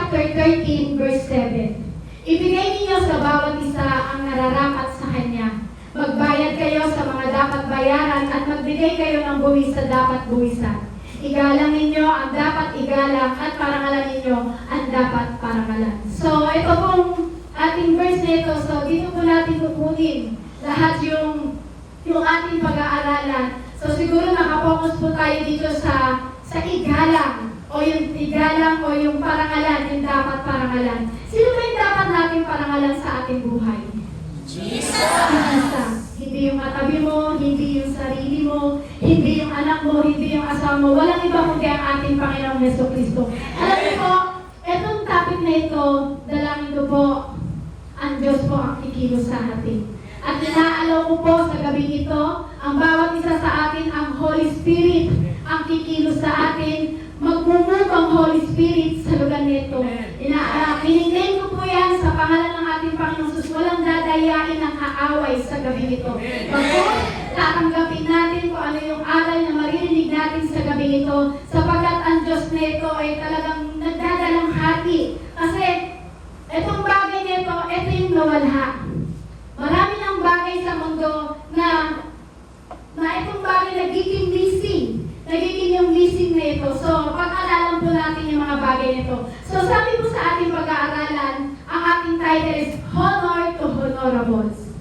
chapter 13, verse 7. Ibigay ninyo sa bawat isa ang nararapat sa kanya. Magbayad kayo sa mga dapat bayaran at magbigay kayo ng buwis sa dapat buwisan. Igalang ninyo ang dapat igalang at parangalan ninyo ang dapat parangalan. So, ito pong ating verse nito. So, dito po natin kukunin lahat yung ating pag-aaralan. So, siguro nakapokus po tayo dito sa igalang o yung igalang o yung parangalan, yung dapat parangalan. Sino ba yung dapat natin parangalan sa ating buhay? Jesus! Hindi yung katabi mo, hindi yung sarili mo, hindi yung anak mo, hindi yung asawa mo. Walang iba kundi ang ating Panginoong Jesucristo. Alam niyo po, etong topic na ito, dalangin ko po, ang Diyos po ang kikilos sa atin. At inaalaw ko po sa gabi ito, ang bawat isa sa atin, ang Holy Spirit, ang kikilos sa atin, magmumove ang Holy Spirit sa lugar nito. Kiniglaim ko po yan sa pangalan ng ating Panginoong Jesus. Walang dadayain ng kaaway sa gabi nito. Pagkos, tatanggapin natin kung ano yung aral na maririnig natin sa gabi nito, sapagkat ang Diyos nito ay talagang nagdadalang hati. Kasi, itong bagay nito, ito yung nawalha. Marami ng bagay sa mundo na itong bagay nagiging missing. Nagiging yung missing na ito. So, pag-aralan po natin yung mga bagay nito. So, sabi po sa ating pag-aaralan, ang ating title is Honor to Honorables.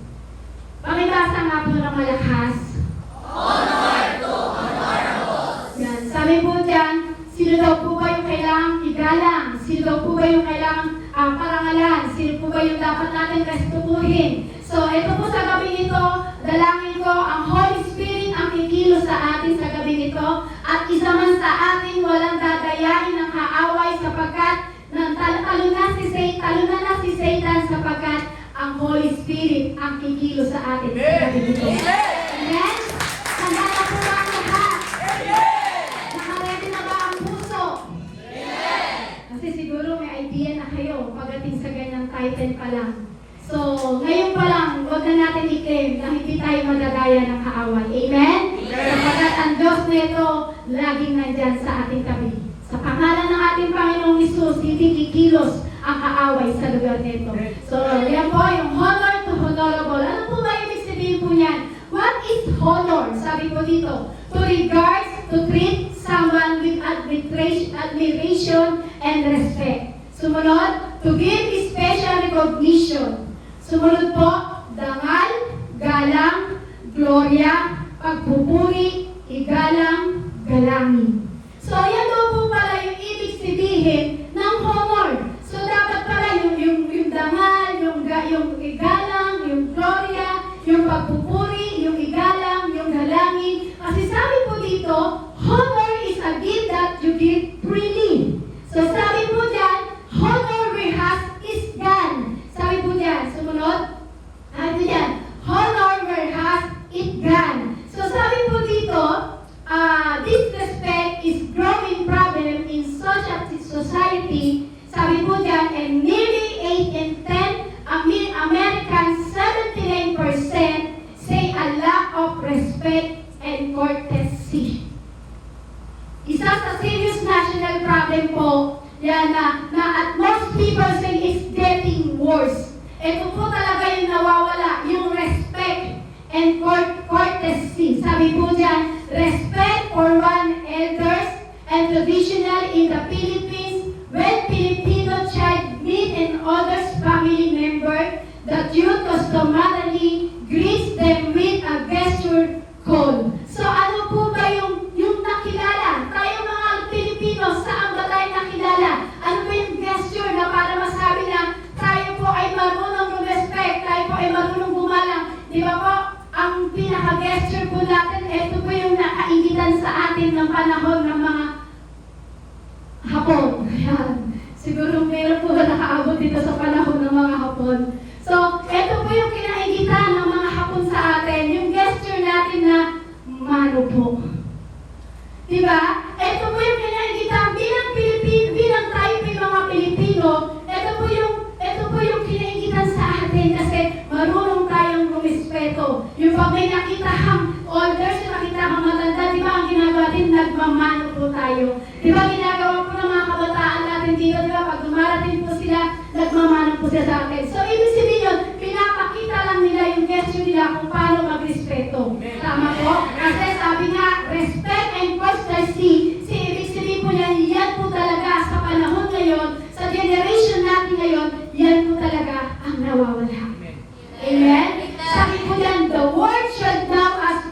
Pakibasa nga po ng malakas. Honor to Honorables. Yan. Sabi po dyan, sino daw po ba yung kailangang igalang? Sino daw po ba yung kailangang parangalan? Sino po ba yung dapat natin restukuhin? So, ito po sa gabi nito, dalangin ko ang Holy Spirit ang kikilos sa atin sa gabi nito at isa man sa atin walang dadayain ng kaaway sapagkat talo na si Satan sapagkat ang Holy Spirit ang kikilos sa atin sa gabi nito. Amen? Handa na po ba ang lahat? Nakaredy na ba ang puso? Kasi siguro may idea na kayo pagdating sa ganyang title pa lang. So, ngayon pa lang, huwag na natin i-claim na hindi tayo madadaya ng kaaway. Amen? Sapagkat ang Diyos nito, laging nandyan sa ating tabi. Sa pangalan ng ating Panginoong Hesus, hindi kikilos ang kaaway sa lugar nito. So, yan po, yung honor to honorable. Ano po ba ibig sabihin po yan? What is honor? Sabi po dito, to regard, to treat someone with admiration and respect. Sumunod, to give special recognition. Sumunod po, dangal, galang, gloria, pagpupuri, igalang, galangin. So, yan daw po pala yung ibig sabihin ng honor. So, dapat pala yung dangal, yung igalang, yung gloria, yung pagpupuri, yung igalang, yung galangin. Kasi sabi po dito, honor is a gift that you give freely. So, sabi po dyan, honor where has is gone. Sabi po dyan, sumunod, ano dyan, honor where has it gone. So sabi po dito, disrespect is growing problem in society. Sabi po dyan, and nearly 8 in 10 Americans, 79% say a lack of respect and courtesy. Isa sa serious national problem po, yan na at most people say it's getting worse. Ito po talaga yung nawawala, yung respect and courtesy. Sabi po dyan, respect for one elders and traditional in the Philippines, when Filipino child meet an other's family member, the youth customarily greets them with a gesture called. So ano po ba yung nakilala? Tayo mga Pilipino, saan ba tayo nakilala? Ano ba yung gesture na para masabi na tayo po ay marunong mag-respect, tayo po ay marunong gumalang? Di ba po, ang pinaka-gesture po natin, ito po yung nakaingitan sa atin ng panahon ng mga Hapon. Ayan. Siguro meron po na nakaabot dito sa panahon ng mga Hapon. So, ito po yung kinaingitan ng mga Hapon sa atin, yung gesture natin na mano po. Diba? Ito po yung kinaingitan bilang tayo po yung mga Pilipino, ito po yung kinaingitan sa atin kasi marunong tayong rumispeto. Yung pag may nakita kang elders, yung nakita kang matanda, di ba ang ginagawa din, nagmamano po tayo. Di ba ginagawa po ng mga kabataan natin dito, di ba? pag dumarating po sila, nagmamana po sila sa atin. So, ibig sabihin yun, pinapakita lang nila yung gesture nila kung paano magrespeto. Tama po? Kasi sabi nga, respect and courtesy, ibig sabihin po yan, yan po talaga sa panahon ngayon, sa generation natin ngayon, yan po talaga ang nawawala. Amen? Sabi po yan, the world should know us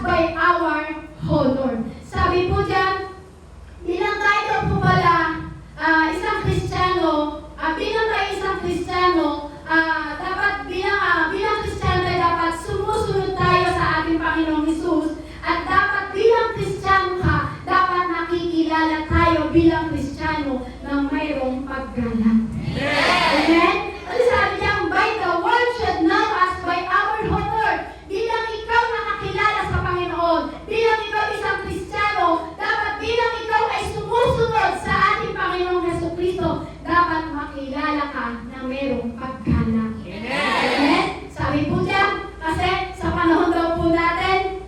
by our honor. Sabi po dyan, bilang tayo po pala isang Kristiyano, bilang tayo isang Kristiyano, dapat bilang Kristiyano tayo dapat sumusunod tayo sa ating Panginoong Hesus, at dapat bilang Kristiyano ka, dapat nakikilala tayo bilang Kristiyano na mayroong paggalang. Amen? Kasi sabi niya, by the world should know us by our honor. Bilang ikaw nakakilala sa Panginoon, bilang ikaw isang Kristiyano, dapat bilang ikaw ay sumusunod sa ating Panginoong Jesucristo, dapat makilala ka na mayroong paggalang. Amen? Sabi po dyan, kasi sa panahon daw po natin,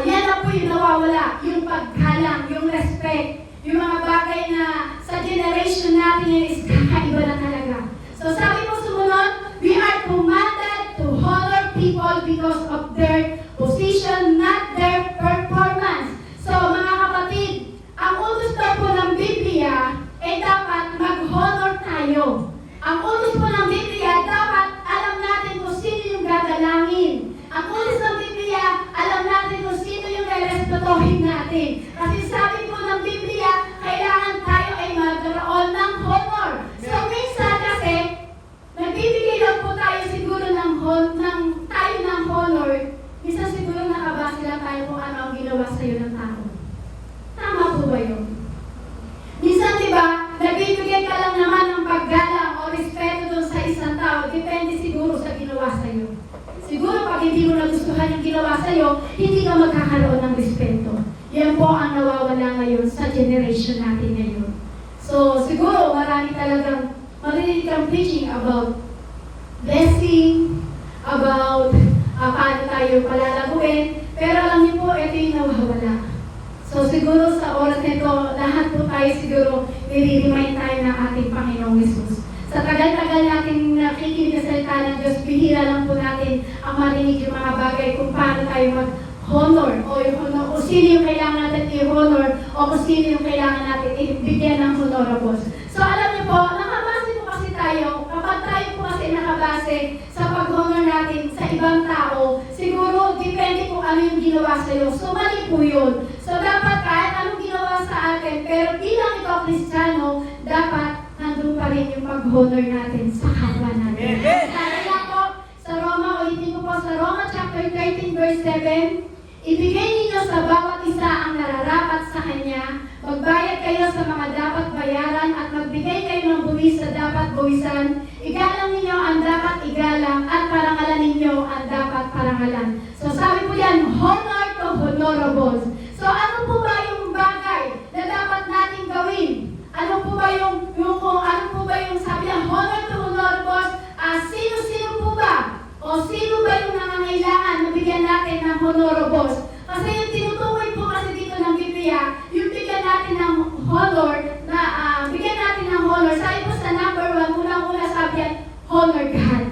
yan na po yung nawawala, yung paggalang, yung respect, yung mga bagay na sa generation natin yun is kakaiba na talaga. So sabi po sumunod, we are commanded to honor people because of their position, not their performance. So mga kapatid, ang utos daw po ng Biblia ay dapat mag-honor tayo. Ang utos po ng Biblia, dapat alam natin kung sino yung gagalangin. Ang utos ng Biblia, alam natin kung sino yung respetuhin natin. Kasi sabi po ng Biblia, kailangan tayo ay magkaroon ng honor. So minsan kasi, nagbibigay lang po tayo siguro ng honor. Minsan siguro nakabase lang tayo kung ano ang ginawa sa'yo ng tao. Tama po ba yun? Minsan diba, nagbibigay ka lang naman ng paggalang o respeto doon sa isang tao. Depende siguro sa ginawa sa'yo. Siguro pag hindi mo nagustuhan yung ginawa sa'yo, hindi ka magkakaroon ng respeto. Yan po ang nawawala ngayon sa generation natin ngayon. So, siguro marami talagang marinig kang preaching about blessing, about paano tayo palalaguin, pero alam niyo po, ito yung nawawala. So, siguro sa oras nito, lahat po tayo siguro nire-remind tayo ng ating Panginoong Hesus. Sa tagal-tagal natin nakikinig sa salita ng Diyos, bihira lang po natin ang marinig yung mga bagay kung paano tayo mag-honor o sino yung kailangan natin i-honor o kung sino yung kailangan natin ibigyan ng honorables. So alam niyo po, nakabase po kasi tayo, kapag tayo po kasi nakabase sa pag-honor natin sa ibang tao, siguro depende kung ano yung ginawa sa'yo. So mali po yun. So dapat kahit anong ginawa sa atin, pero bilang ikaw Kristiyano, dapat nandun pa rin yung pag-honor natin sa kapwa natin. Sabi nga po, sa Roma, ulitin ko po, sa Roma chapter 13 verse 7, ibigay ninyo sa bawat isa ang nararapat sa kanya, magbayad kayo sa mga dapat bayaran at magbigay kayo ng buwis sa dapat buwisan, igalang ninyo ang dapat igalang at parangalan ninyo ang dapat parangalan. So sabi po yan, honor to honorables. So ano po ba yung bagay na dapat natin gawin? Ano po ba yung sabi niya, honor to honorables, sino-sino po ba? O sino ba yung nangangailangan na bigyan natin ng honorables? Kasi yung tinutukoy po kasi dito ng Biblia, yung bigyan natin ng honor, bigyan natin ng honor. Sabi po sa number 1, unang-una sabi yan, honor God.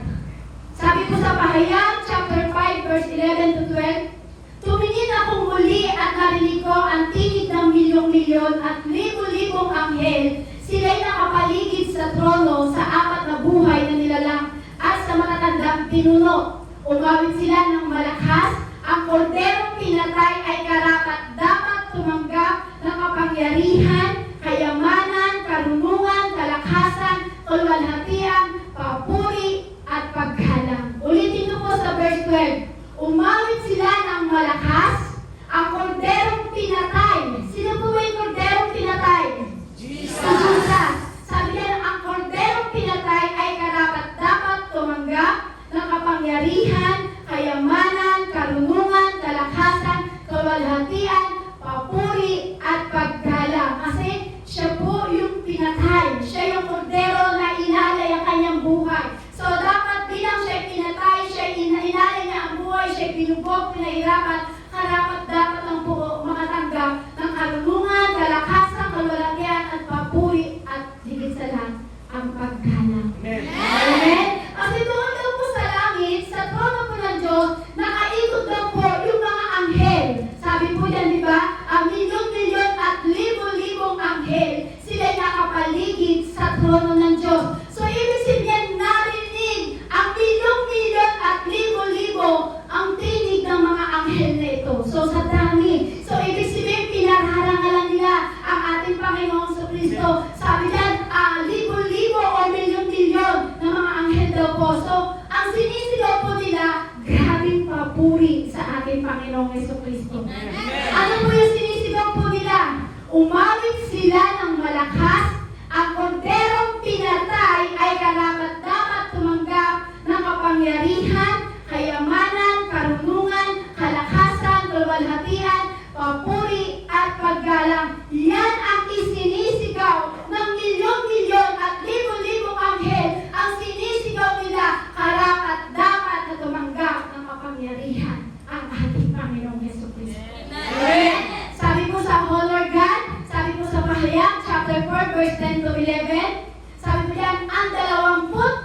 Sabi po sa Pahayag, chapter 5, verse 11 to 12, tumingin akong muli at narinig ko ang tinig ng milyong-milyon at libo-libong anghel. Sila'y nakapaligid sa trono sa apat na buhay na nilalang at sa matatandang pinuno. Umawit sila ng malakas. Ang korderong pinatay ay karapat dapat tumanggap ng kapangyarihan, kayamanan, karunungan, kalakasan, kalwalhatian, papuri at paggalang. Ulitin ko po sa verse 12. Umawit sila ng malakas, ang korderong pinatay. Sino po ba yung korderong pinatay? Jesus. Sabi niya, ang korderong pinatay ay karapat dapat tumanggap ng kapangyarihan, kayamanan, karunungan, kalakasan, kalwalhatian, papuri at paggalang. Kasi siya po yung pinatay. Siya yung kordero na inalay ang kanyang buhay. So dapat bilang siya pinatay, siya inalay niya ang buhay, siya pinubog, pinahirapan, karapat dapat ang buo makatanggap ng karunungan, kalakasan, kalwalhatian at papuri at trono ng Diyos. So, ibig sabihin, narinig ang milyong-milyon at libo-libo ang tinig ng mga anghel na ito. So, sa dami. So, ibig sabihin, pinararangalan nila ang ating Panginoong Kristo. Sabi diyan, libo-libo o milyon-milyon ng mga anghel daw po. So, ang sinisigaw po nila, grabing papuri sa ating Panginoong Kristo. Ano po yung sinisigaw po nila? Umawit sila ng malakas, ang korderong pinatay ay karapat-dapat tumanggap ng kapangyarihan, kayamanan, karunungan, kalakasan, kaluwalhatian, papuri at paggalang. Yan ang isinisigaw ng milyon-milyon at libo-libong anghel. Ang sinisigaw nila, karapat-dapat na tumanggap ng kapangyarihan ang ating Panginoong Kristo. Amen. Sabi po sa Honor God, sabi po sa Pahayag, chapter 4, verse 10 to 11, sabi po yan, ang 24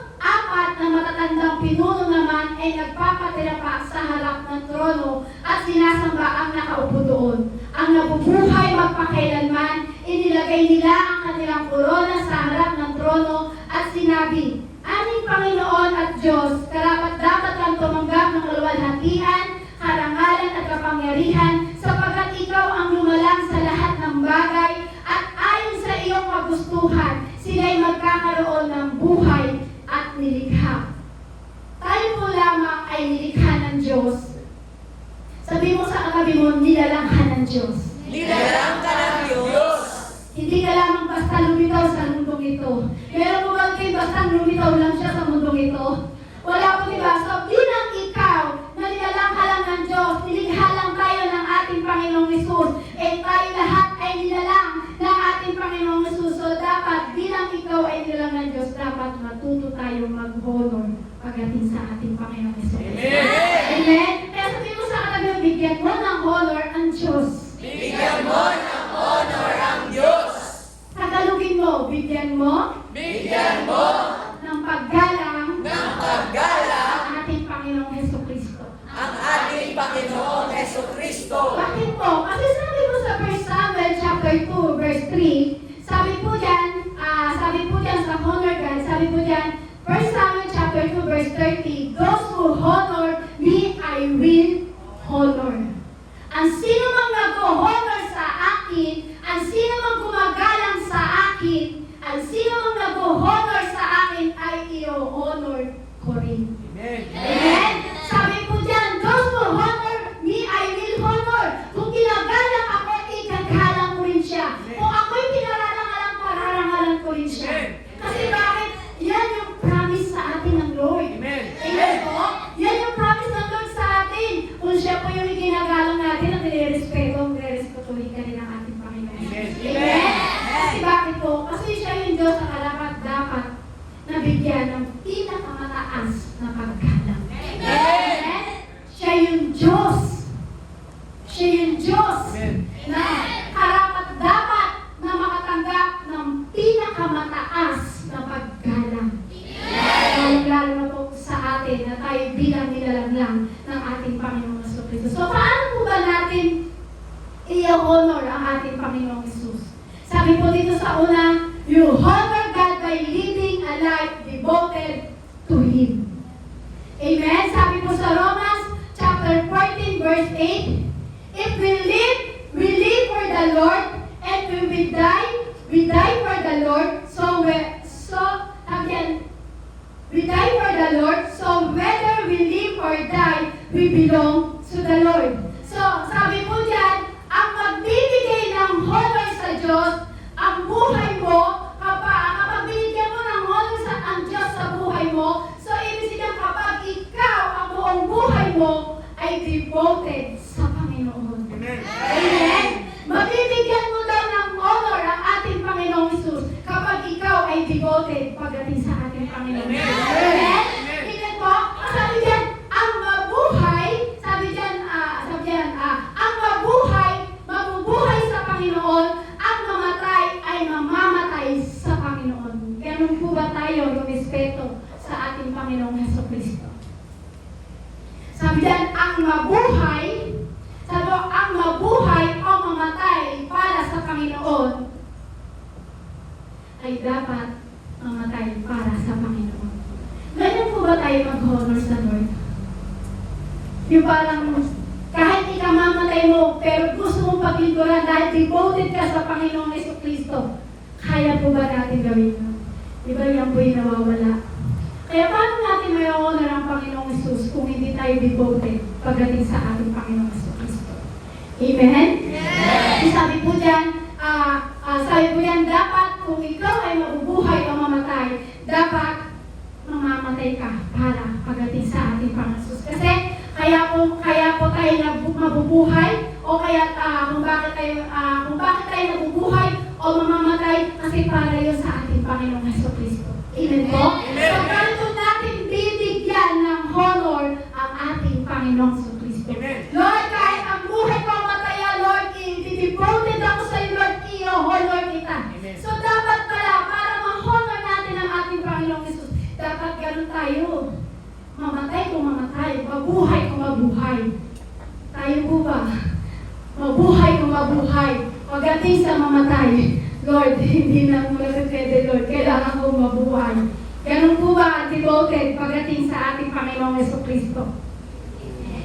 na matatandang pinuno naman ay nagpapatira pa sa harap ng trono at sinasamba ang nakaupo doon. Ang nabubuhay magpakailanman, inilagay nila ang kanilang korona sa harap ng trono at sinabi, aming Panginoon at Diyos, karapat-dapat kang tumanggap ng kaluwalhatian, karangalan at kapangyarihan, sapagkat ikaw ang lumalang sa lahat ng bagay at ayon sa iyong kagustuhan, sila'y magkakaroon ng buhay at nilikha. Tayo po lamang ay nilikha ng Diyos. Sabi mo sa katabi mo, nilalanghan ng Diyos. Nilalang ka ng Diyos. Hindi ka lamang basta lumitaw sa mundong ito. Meron mo bang kayo basta lumitaw lang siya sa mundong ito? Wala po, diba? So, bilang ikaw, na nilalang ka lang ng Diyos, nilikha lang tayo ng ating Panginoong Hesus, tayo lahat ay nilalang ng ating Panginoong Hesus. So, dapat, bilang ikaw ay nilalang ng Diyos, dapat matuto tayo mag-honor pagdating sa ating Panginoong Hesus. Amen! Amen? Kaya sabihin mo sa katabi, bigyan mo ng honor ang Diyos. Bigyan mo ng honor ang Diyos. Tagalogin mo, bigyan mo Bigyan mo ng paggalang ng paggalang ang ating Panginoong Jesucristo. ang ating Panginoong Jesucristo. Bakit po? Kasi sabi po sa 1 Samuel chapter 2 verse 3, sabi po diyan sa honor God, sabi po diyan 1 Samuel chapter 2 verse 30, those who honor me I will honor. Ang sino mang nag-honor sa akin, ang sino mang gumagalang sa akin, ang sino mang nag-honor sa akin ay i-honor ko rin. Amen. Amen? Sabi po dyan, those who honor me, I will honor. Kung ginagalang ako, ikagalang ko rin siya. Kung ako'y pinararangalan, pararangalan ko rin siya. Kasi bakit? Yan yung promise sa atin ng Lord. Amen. Amen po? Yan yung promise ng Lord sa atin. Kung siya po yung ginagalang natin at nire-respeto, nire-respetuhin ka rin ang ating Panginoon. Amen. Amen? Kasi bakit po? Kasi siya yung Diyos na karapat-dapat na bigyan ng pinakamataas na paggalang. Amen. Siya yung Diyos. Siya yung Diyos Amen. na karapat-dapat na makatanggap ng pinakamataas na paggalang. Lalo na po sa atin na tayo bilang nilalang lang ng ating Panginoong Jesucristo. So, paano po ba natin i-honor ang ating Panginoong Jesus? Sabi po dito sa una, you honor God by living a life devoted to Him. Amen? Sabi po sa Romans chapter 14 verse 8, if we live for the Lord, and we die for the Lord, we die for the Lord, so whether we live or die, we belong to the Lord. So, sabi po dyan, ang magbibigay ng honor sa Diyos, ang buhay mo, kapag binigyan mo ng honor ang Diyos sa buhay mo, so ibig sabihin kapag ikaw, ang buong buhay mo, ay devoted sa Panginoon. Amen. Amen? Mabibigyan mo daw ng honor ang ating Panginoong Hesus kapag ikaw ay devoted pagdating sa ating Panginoon. Amen. Amen? Amen. Tingnan po, sabi diyan, ang mabuhay, ang mabubuhay sa Panginoon, ang mamatay ay mamamatay sa Panginoon. Ganun po ba tayo rumispeto sa ating Panginoong Jesucristo? Sabi diyan, ang mabuhay o mamatay para sa Panginoon ay dapat mamatay para sa Panginoon. Ganyan po ba tayo mag-honor sa Lord? Yung parang kahit ikamamatay mo, pero gusto mong paglingkuran dahil devoted ka sa Panginoong Jesucristo, kaya po ba natin gawin yun? Di ba yan po yung nawawala? Kaya paano natin may honor ang Panginoong Jesus kung hindi tayo devoted pagdating sa ating Panginoong Jesucristo? Amen? Yes! Sabi po dyan, dapat kung ikaw ay mabubuhay o mamatay, dapat mamamatay ka para pagdating sa ating Panginoong Jesus. Kasi kaya po tayo mabubuhay o kaya kung bakit tayo nabubuhay o mamamatay kasi para yun sa ating Panginoong Jesucristo. Amen po? So, ganito natin bibigyan ng honor ang ating Panginoong Jesucristo. Lord, kahit ang buhay ko mataya, Lord, i-devoted ako sa iyo, Lord, i-honor kita. So, dapat pala, para ma-honor natin ang ating Panginoong Jesus, dapat ganun tayo. Mamatay kung mamatay, mabuhay kung mabuhay. Tayo po ba? Mabuhay kung mabuhay. Pagdating sa mamatay, Lord, hindi na mula sa pwede, Lord. Kailangan kong mabuhay. Ganun po ba ang devoted pagdating sa ating Panginoong Jesucristo?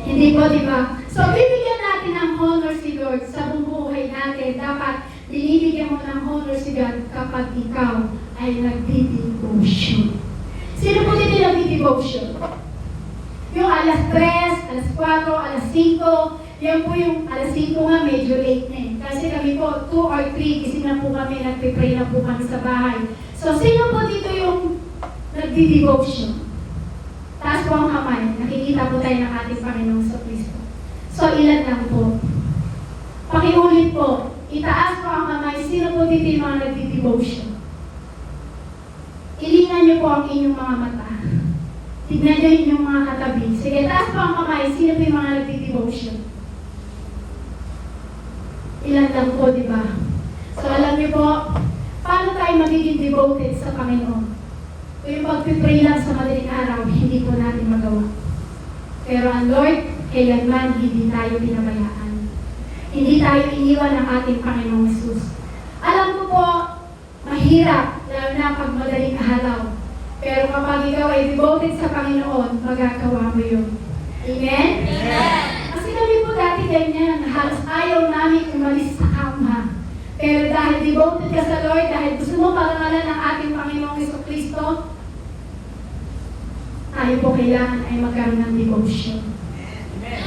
Hindi po, di ba? So, bibigyan natin ng honor si Lord sa buhay natin. Dapat binibigyan mo ng honor si God kapag ikaw ay nagdi-devotion. Sino po dito nagdi-devotion? Yung alas 3, alas 4, alas 5, yan po yung alas 5 nga, medyo late na eh. Kasi kami po, 2 or 3, gising na po kami, nagpipray na po kami sa bahay. So, sino po dito yung nagdi-devotion? Taas po ang kamay, nakikita po tayo ng ating Panginoong Jesucristo. So, ilan lang po? Pakiulit po, itaas po ang kamay, sino po dito yung mga nagdi-devotion? Ilingan niyo po ang inyong mga mata. Tignan niyo inyong mga katabi. Sige, taas po ang kamay. Sino po yung mga nagdi-devotion? Ilan lang po, di ba? So, alam niyo po, paano tayo magiging devoted sa Panginoon? Kung yung pag-pray lang sa madaling araw, hindi po natin magawa. Pero ang Lord, kailanman hindi tayo pinabayaan. Hindi tayo iniwan ng ating Panginoong Jesus. Alam ko po, mahirap, lalo na pag madaling araw. Pero kapag ikaw ay devoted sa Panginoon, magagawa mo yun. Amen? Amen. Kasi kami po dati ganyan, halos ayaw namin umalis sa kama. Pero dahil devoted ka sa Lord, dahil gusto mo parangalan ng ating Panginoong Jesucristo, tayo po kailangan ay magkaroon ng devotion.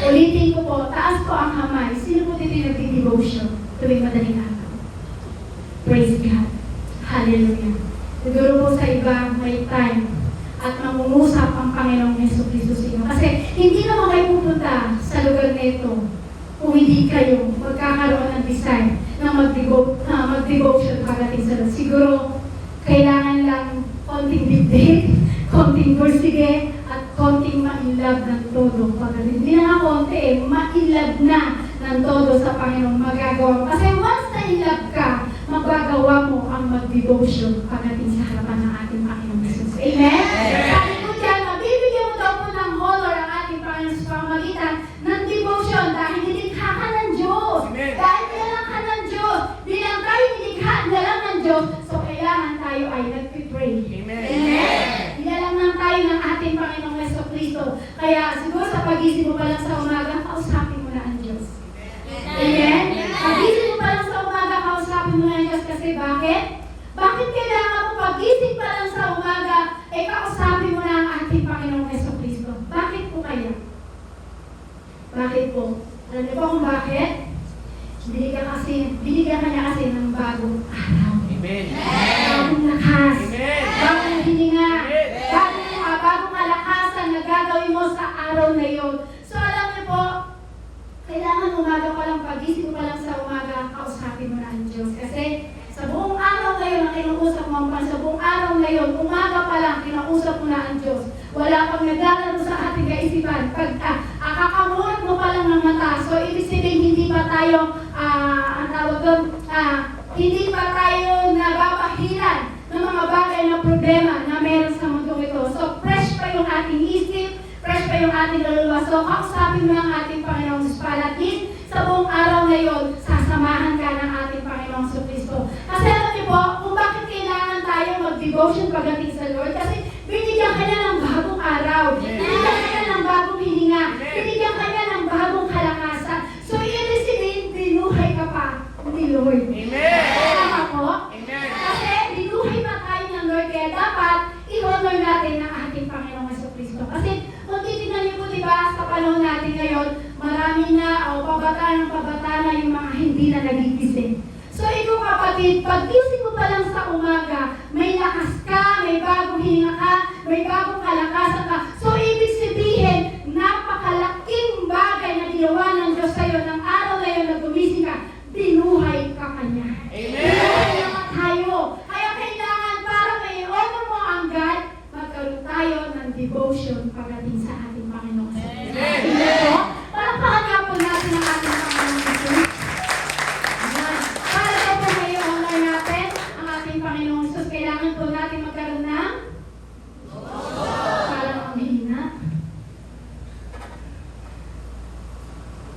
Ulitin ko po, taas po ang kamay. Sino po dito yung nagdi-devotion tuwing madaling araw? Praise God. Hallelujah. Siguro po sa iba may time at mangungusap ang Panginoong Jesucristo sa inyo. Kasi hindi naman kayo pupunta sa lugar nito kung hindi kayo magkakaroon ng desire na mag-devotion pagdating sa Lord. Siguro, kailangan lang konting dibdib, konting bursige, at konting ma-inlove ng todo. Hindi na nga konti eh, ma-inlove na ng todo sa Panginoong magagawa. Kasi once na-inlove ka, magagawa mo ang mag-devotion pagdating sa harapan ng ating Panginoong Jesus. Amen? Sabi ko dyan, mabibigyan mo daw po ng honor ang ating Panginoon sa pamamagitan ng devotion dahil nilikha ka ng Diyos. Dahil nilang ka ng Diyos. Bilang tayo nilikha na lang ng Diyos, so kailangan tayo ay nagpipray. Amen? Nilalang lang tayo ng ating Panginoong Jesucristo. Kaya siguro sa pag-isip mo pa lang sa umaga, kausapin mo na ang Diyos. Amen? Pag-isip mo pa lang sa umaga, kausapin mo na ang Diyos kasi bakit? Bakit kailangan mo pag-isip pa lang sa umaga, kausapin mo na ang ating Panginoong Jesucristo? Bakit po kaya? Bakit po? Alam niyo po kung bakit? Binigyan ka niya kasi ng bagong araw. Amen. Bagong lakas. Amen. Bagong hininga. Amen. Bagong kalakasan na gagawin mo sa araw na yun. So alam niyo po, kailangan umaga pa lang, pag-isip pa lang sa umaga, kausapin mo na ang Diyos. Kasi sa buong araw na yun, ang kinausap mo pa, sa buong araw na yun, umaga pa lang, kinausap mo na ang Diyos. Wala pang naglalaro sa ating kaisipan. Pag kakamuhat mo pa lang ng mata, so ibig sabihin, hindi pa tayo, ang tawag doon, hindi pa tayo nababahiran ng mga bagay na problema na meron sa mundo ito. So fresh pa yung ating isip, fresh pa yung ating luluwa. So kausapin mo ang ating Panginoong Jesus para at least sa buong araw na yun, sasamahan ka ng ating Panginoong Jesucristo. Kasi alam niyo po, kung bakit kailangan tayo mag-devotion pagdating sa Lord kasi binigyan ka niya ng bagong araw. Binigyan ka niya ng bagong hininga. Binigyan ka niya ng bagong kalakasan. So, ibig sabihin, binuhay ka pa ni Lord. Tama po? Kasi binuhay pa tayo ng Lord. Kaya dapat i-honor natin ang ating Panginoong Jesucristo. Kasi kung titignan niyo po, diba, sa panahon natin ngayon, marami na o pabata na yung mga hindi na nagigising. So ikaw kapatid, pag-gising mo pa lang sa umaga, may lakas ka, may bagong hininga ka, may bagong kalakasan ka. So ibig sabihin, napakalaking bagay na ginawa ng Diyos sa'yo ng araw na yun na gumising ka, binuhay ka kanya. Binuhay naman tayo. Kaya kailangan para may honor mo ang God, magkaroon tayo ng devotion pagdating sa ating Panginoon. Amen. Palakpakan nga po natin ang ating Panginoon Jesus. Para daw po may honor natin ang ating Panginoon Jesus, kailangan po natin magkaroon ng parang ang hina.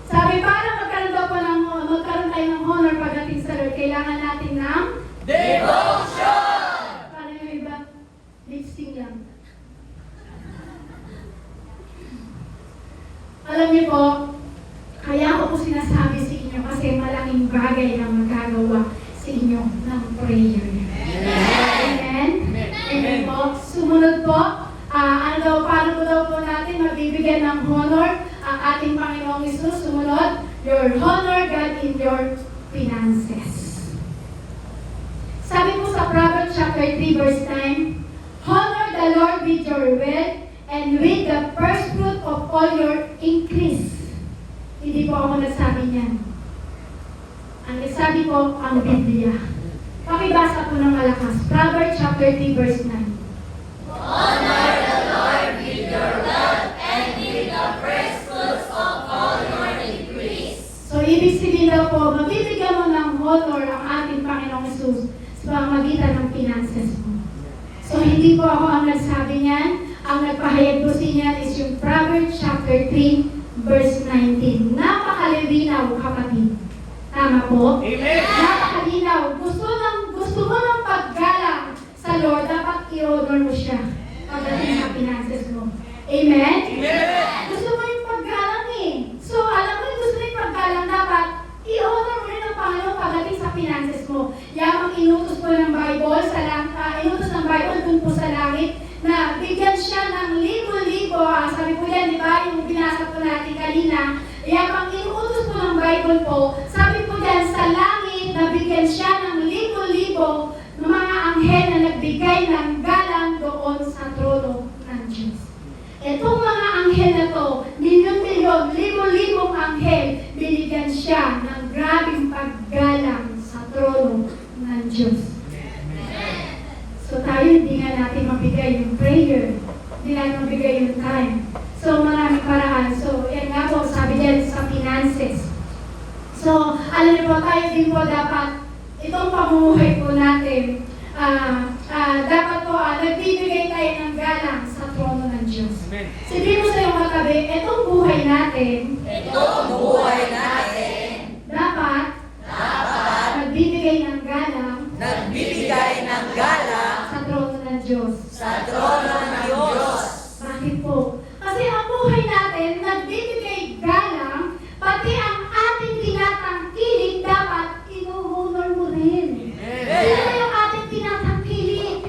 Sabi, para magkaroon daw po magkaroon tayo ng honor pagdating sa Lord, kailangan natin ng Devotion! paano yung iba? Lip-sync lang. Alam niyo po, kaya ko po sinasabi sa inyo kasi malaking bagay na magagawa sa inyo ng prayer. Amen? Amen po. Sumunod po, paano po daw po natin mabibigyan ng honor ang ating Panginoong Hesus? Sumunod, your honor God in your finances. Sabi po sa Proverbs chapter 3 verse 9, honor the Lord with your wealth and with the first fruit of all your increase. Hindi po ako nagsabi niyan. Ang nagsabi po ang Biblia. Pakibasa po ng malakas. Proverbs chapter 3 verse 9. Honor the Lord with your wealth and with the first fruits of all your increase. So, ibig sabihin daw po, mabibigyan mo ng honor ang ating Panginoong Hesus sa pamamagitan ng finances mo. So, hindi po ako ang nagsabi niyan. Ang nagpahayag po siya is yung Proverbs chapter 3 verse 19. Napakalinaw, kapatid. Tama po? Amen. Napakalinaw. Gusto mo ng paggalang sa Lord, dapat i-honor mo siya pagdating sa finances mo. Amen? Amen. Gusto mo yung paggalang eh. So, alam mo yung gusto mo yung paggalang, dapat i-honor mo rin ang Panginoon pagdating sa finances mo. Yamang inutos po ng Bible, inutos ng Bible dun po sa langit, na bigyan siya ng libo-libo. Sabi po yan, di ba, yung binasa po natin kanina, yamang inutos po ng Bible po, sabi po yan, sa langit, na bigyan siya ng libo-libo ng mga anghel na nagbigay ng galang doon sa trono ng Diyos. Etong mga anghel na to, milyon-milyon, libo-libong anghel, binigyan siya ng grabing paggalang sa trono ng Diyos. So tayo hindi nga natin mabigay yung prayer, hindi natin mabigay yung time. So maraming paraan. So yan nga po, sabi diyan sa finances. So alam niyo po, tayo din po dapat, itong pamumuhay po natin, dapat po nagbibigay tayo ng galang sa trono ng Diyos. Sabihin mo sa iyong katabi, itong buhay natin, dapat nagbibigay ng galang sa trono ng Diyos. Bakit po? Kasi ang buhay natin, nagbibigay galang, pati ang ating tinatangkilik, dapat inuhonor mo rin. Sino ba yung ating tinatangkilik?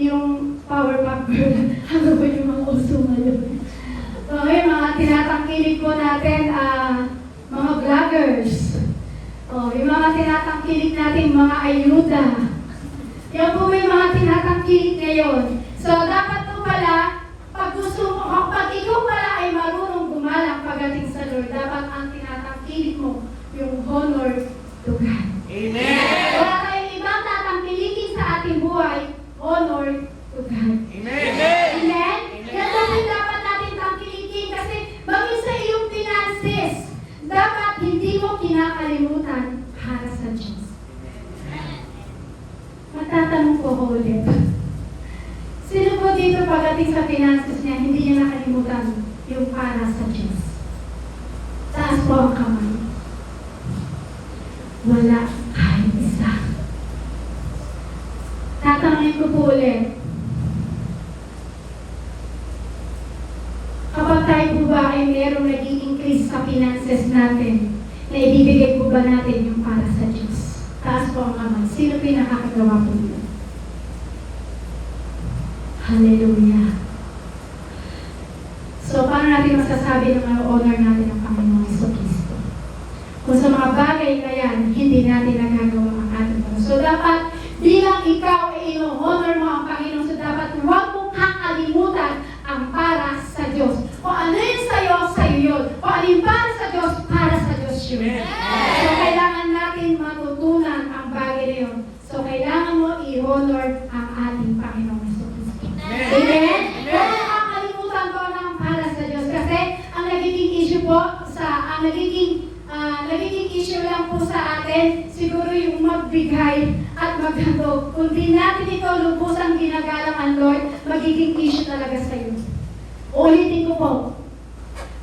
Yung power pack girl. Ano ba yung mga uso ngayon? Okay, mga tinatangkilik po natin, mga vloggers. Yung mga tinatangkilik natin, mga ayuda. Yan po may mga tinatangkilik ngayon. So, dapat po pala, pag ikaw pala ay marunong gumalang pagdating sa Lord, dapat ang tinatangkilik mo, yung honor to God. Amen. Wala tayong ibang tatangkilikin sa ating buhay, honor to God. Amen. Amen? Yan po yung dapat natin tangkilikin kasi bagay sa iyong finances, dapat hindi mo kinakalimutan para sa Diyos. Magtatanong po ako ulit. Sino po dito pagdating sa finances niya, hindi niya nakalimutan yung para sa Diyos? Taas po ang kamay. Wala kahit isa. Tatanungin ko po ulit. Kapag tayo po ba ay merong nag-i-increase sa finances natin, na ibibigay po ba natin yung para sa Diyos? Taas po ang kamay. Sino po yung nakakagawa po nito? Hallelujah. So, paano natin masasabi na ma-honor natin ang Panginoong Jesucristo? Kung sa mga bagay na yan, hindi natin nagagawa ang ating Panginoon. So, dapat bilang ikaw ay ino-honor mo ang Panginoon, so dapat huwag mong kakalimutan ang para sa Diyos. Kung ano yun sa'yo, sa'yo yun. Kung ano yung para sa Diyos, para sa Diyos yun. So, kailangan natin matutunan ang bagay na yun. So, kailangan mo i-honor ang ating Panginoong Jesucristo. Amen? Huwag mong kakalimutan ko ng para sa Diyos. Kasi, ang nagiging issue po, ang nagiging issue lang po sa atin, siguro yung magbigay at maghandog. Kung di natin ito lubusang ginagalang ang Lord, magiging issue talaga sa iyo. Ulitin ko po,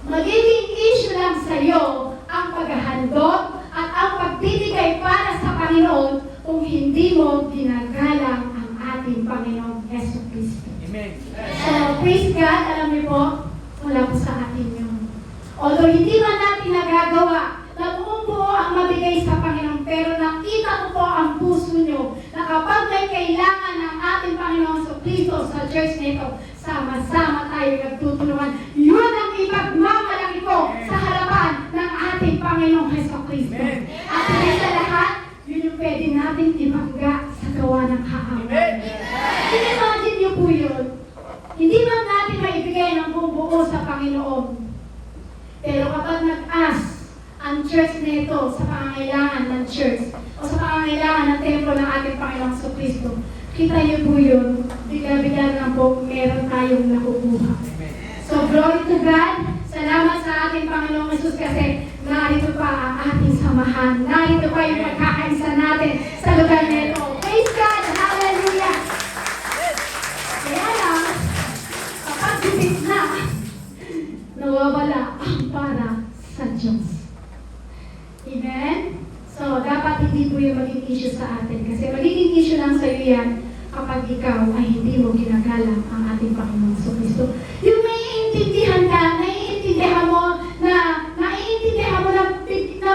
magiging issue lang sa iyo ang paghahandog at ang pagbibigay para sa Panginoon kung hindi mo ginagalang ang ating Panginoong Jesucristo. Amen. So, praise God, alam niyo po, wala po sa atin yun. Although hindi man natin nagagawa na buong buo ang mabigay sa Panginoon, pero nakita ko po ang puso nyo na kapag may kailangan ng ating Panginoong Jesucristo sa church nito, sama-sama tayo nagtutulungan. Yun ang ipagmamalaki ko sa harapan ng ating Panginoong Jesucristo. At higit sa lahat, yun yung pwede natin ibangga sa gawa ng kaawan. Imagine nyo po yun. Hindi man natin maibigay ng buong buo sa Panginoon. Pero kapag nag-ask ang church nito sa pangangailangan ng church o sa pangangailangan ng templo ng ating Panginoong Jesucristo, kita niyo po yun, bigla-bigla lang po meron tayong nakukuha. So, glory to God. Salamat sa ating Panginoong Jesus kasi narito pa ang ating samahan. Narito pa yung pagkakaisa natin sa lugar nito. Praise God! Hallelujah! Kaya lang, kapag bibig na, nawawala ang para sa Diyos. Amen? So, dapat hindi po yung maging issue sa atin. Kasi magiging issue lang sa iyo yan kapag ikaw ay hindi mo ginagalang ang ating Panginoong Jesucristo. Yung naiintindihan ka, naiintindihan mo na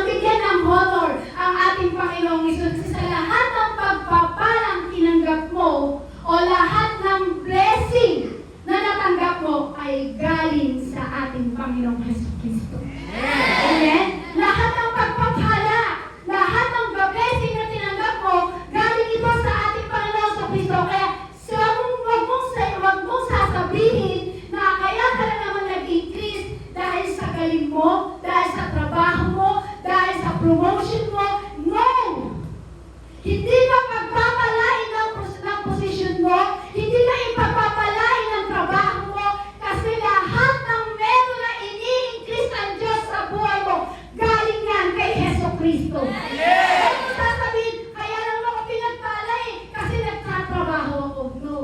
bigyan ng honor ang ating Panginoong Jesucristo sa lahat ng pagpapalang tinanggap mo o lahat ng blessing na natanggap mo ay galing sa ating Panginoong Jesucristo. Amen? Lahat ng pagpapala, lahat ng blessing na tinanggap mo, galing ito sa ating Panginoong Jesucristo. Kaya wag mong sasabihin na kaya ka na naman nag-increase dahil sa galing mo, dahil sa trabaho mo, dahil sa promotion mo. No! Hindi ka pagpapalain ng posisyon mo, hindi ka ipagpapalain ng trabaho mo, kasi lahat ng meron na ini-increase ang Diyos sa buhay mo, galing yan kay Jesucristo. Kaya mo sasabihin, kaya lang ako pinagpalay kasi nagtatrabaho ako. No.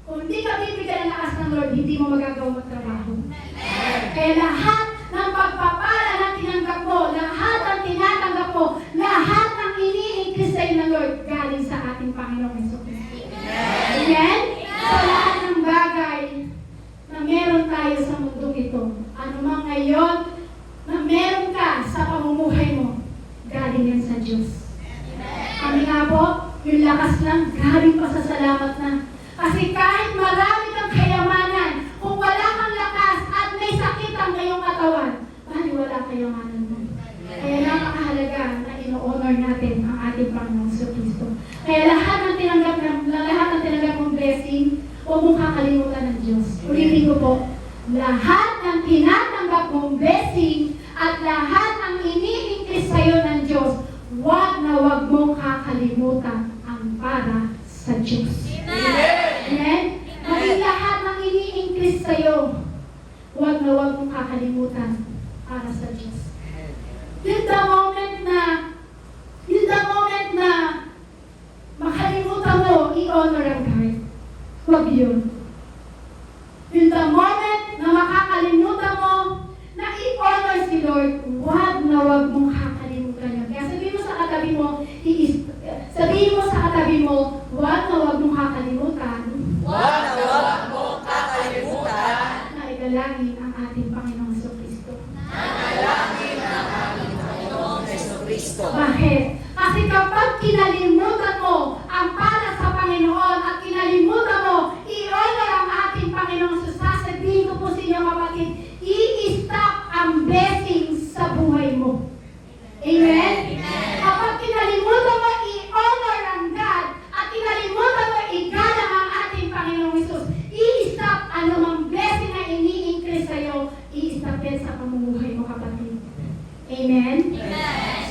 Kung hindi ka bibigyan ng lakas ng Lord, hindi mo magagawa magtrabaho. Kaya lahat ng pagpapala na tinanggap mo, lahat ng tinatanggap mo, lahat ng ini-increase sa'yo ng Lord, galing sa ating Panginoong Jesucristo. Amen? So lahat ng bagay na meron tayo sa mundong ito, ano man ngayon, na meron ka sa pamumuhay mo, galing yan sa Diyos. Kami nga po, yung lakas lang, galing pa sa salamat na. Kasi kahit marami kang kayamanan, kung wala kang lakas at may sakit ang iyong katawan, bali wala kayamanan mo. Kaya napakahalaga na ino-honor natin ang ating Panginoong Jesucristo. Kaya lahat ng tinanggap mong blessing, huwag mong kakalimutan ng Diyos. Ulitin ko po, lahat ng tinatanggap mong blessing at lahat ng ini-increase sa'yo ng Diyos, huwag mong kakalimutan ang para sa Diyos. Amen? Maging lahat ng ini-increase sa'yo, huwag mong kakalimutan para sa Diyos. Yun the moment na makalimutan mo i-honor ang God. Huwag yun. Yun the moment na makakalimutan mo na i-honor si Lord, huwag mong kakalimutan yun. Kaya sabihin mo sa katabi mo, huwag mong kakalimutan Huwag na huwag mong kakalimutan na igalangin ang ating Panginoong Jesucristo. Nanalangin ang ating Panginoong Jesucristo. Bakit? Kasi kapag kinalimutan mo ang para sa Panginoon at kinalimutan mo, i-honor ang ating Panginoong Jesus, sasabihin ko po sa inyo kapatid, i-stop ang blessings sa buhay mo. Amen? Kapag kinalimutan mo, i-honor ang God at kinalimutan mo, igalang ang ating Panginoong Jesus, i-stop anumang blessing na ini-increase sa'yo, i-stop yan sa pamumuhay mo kapatid. Amen?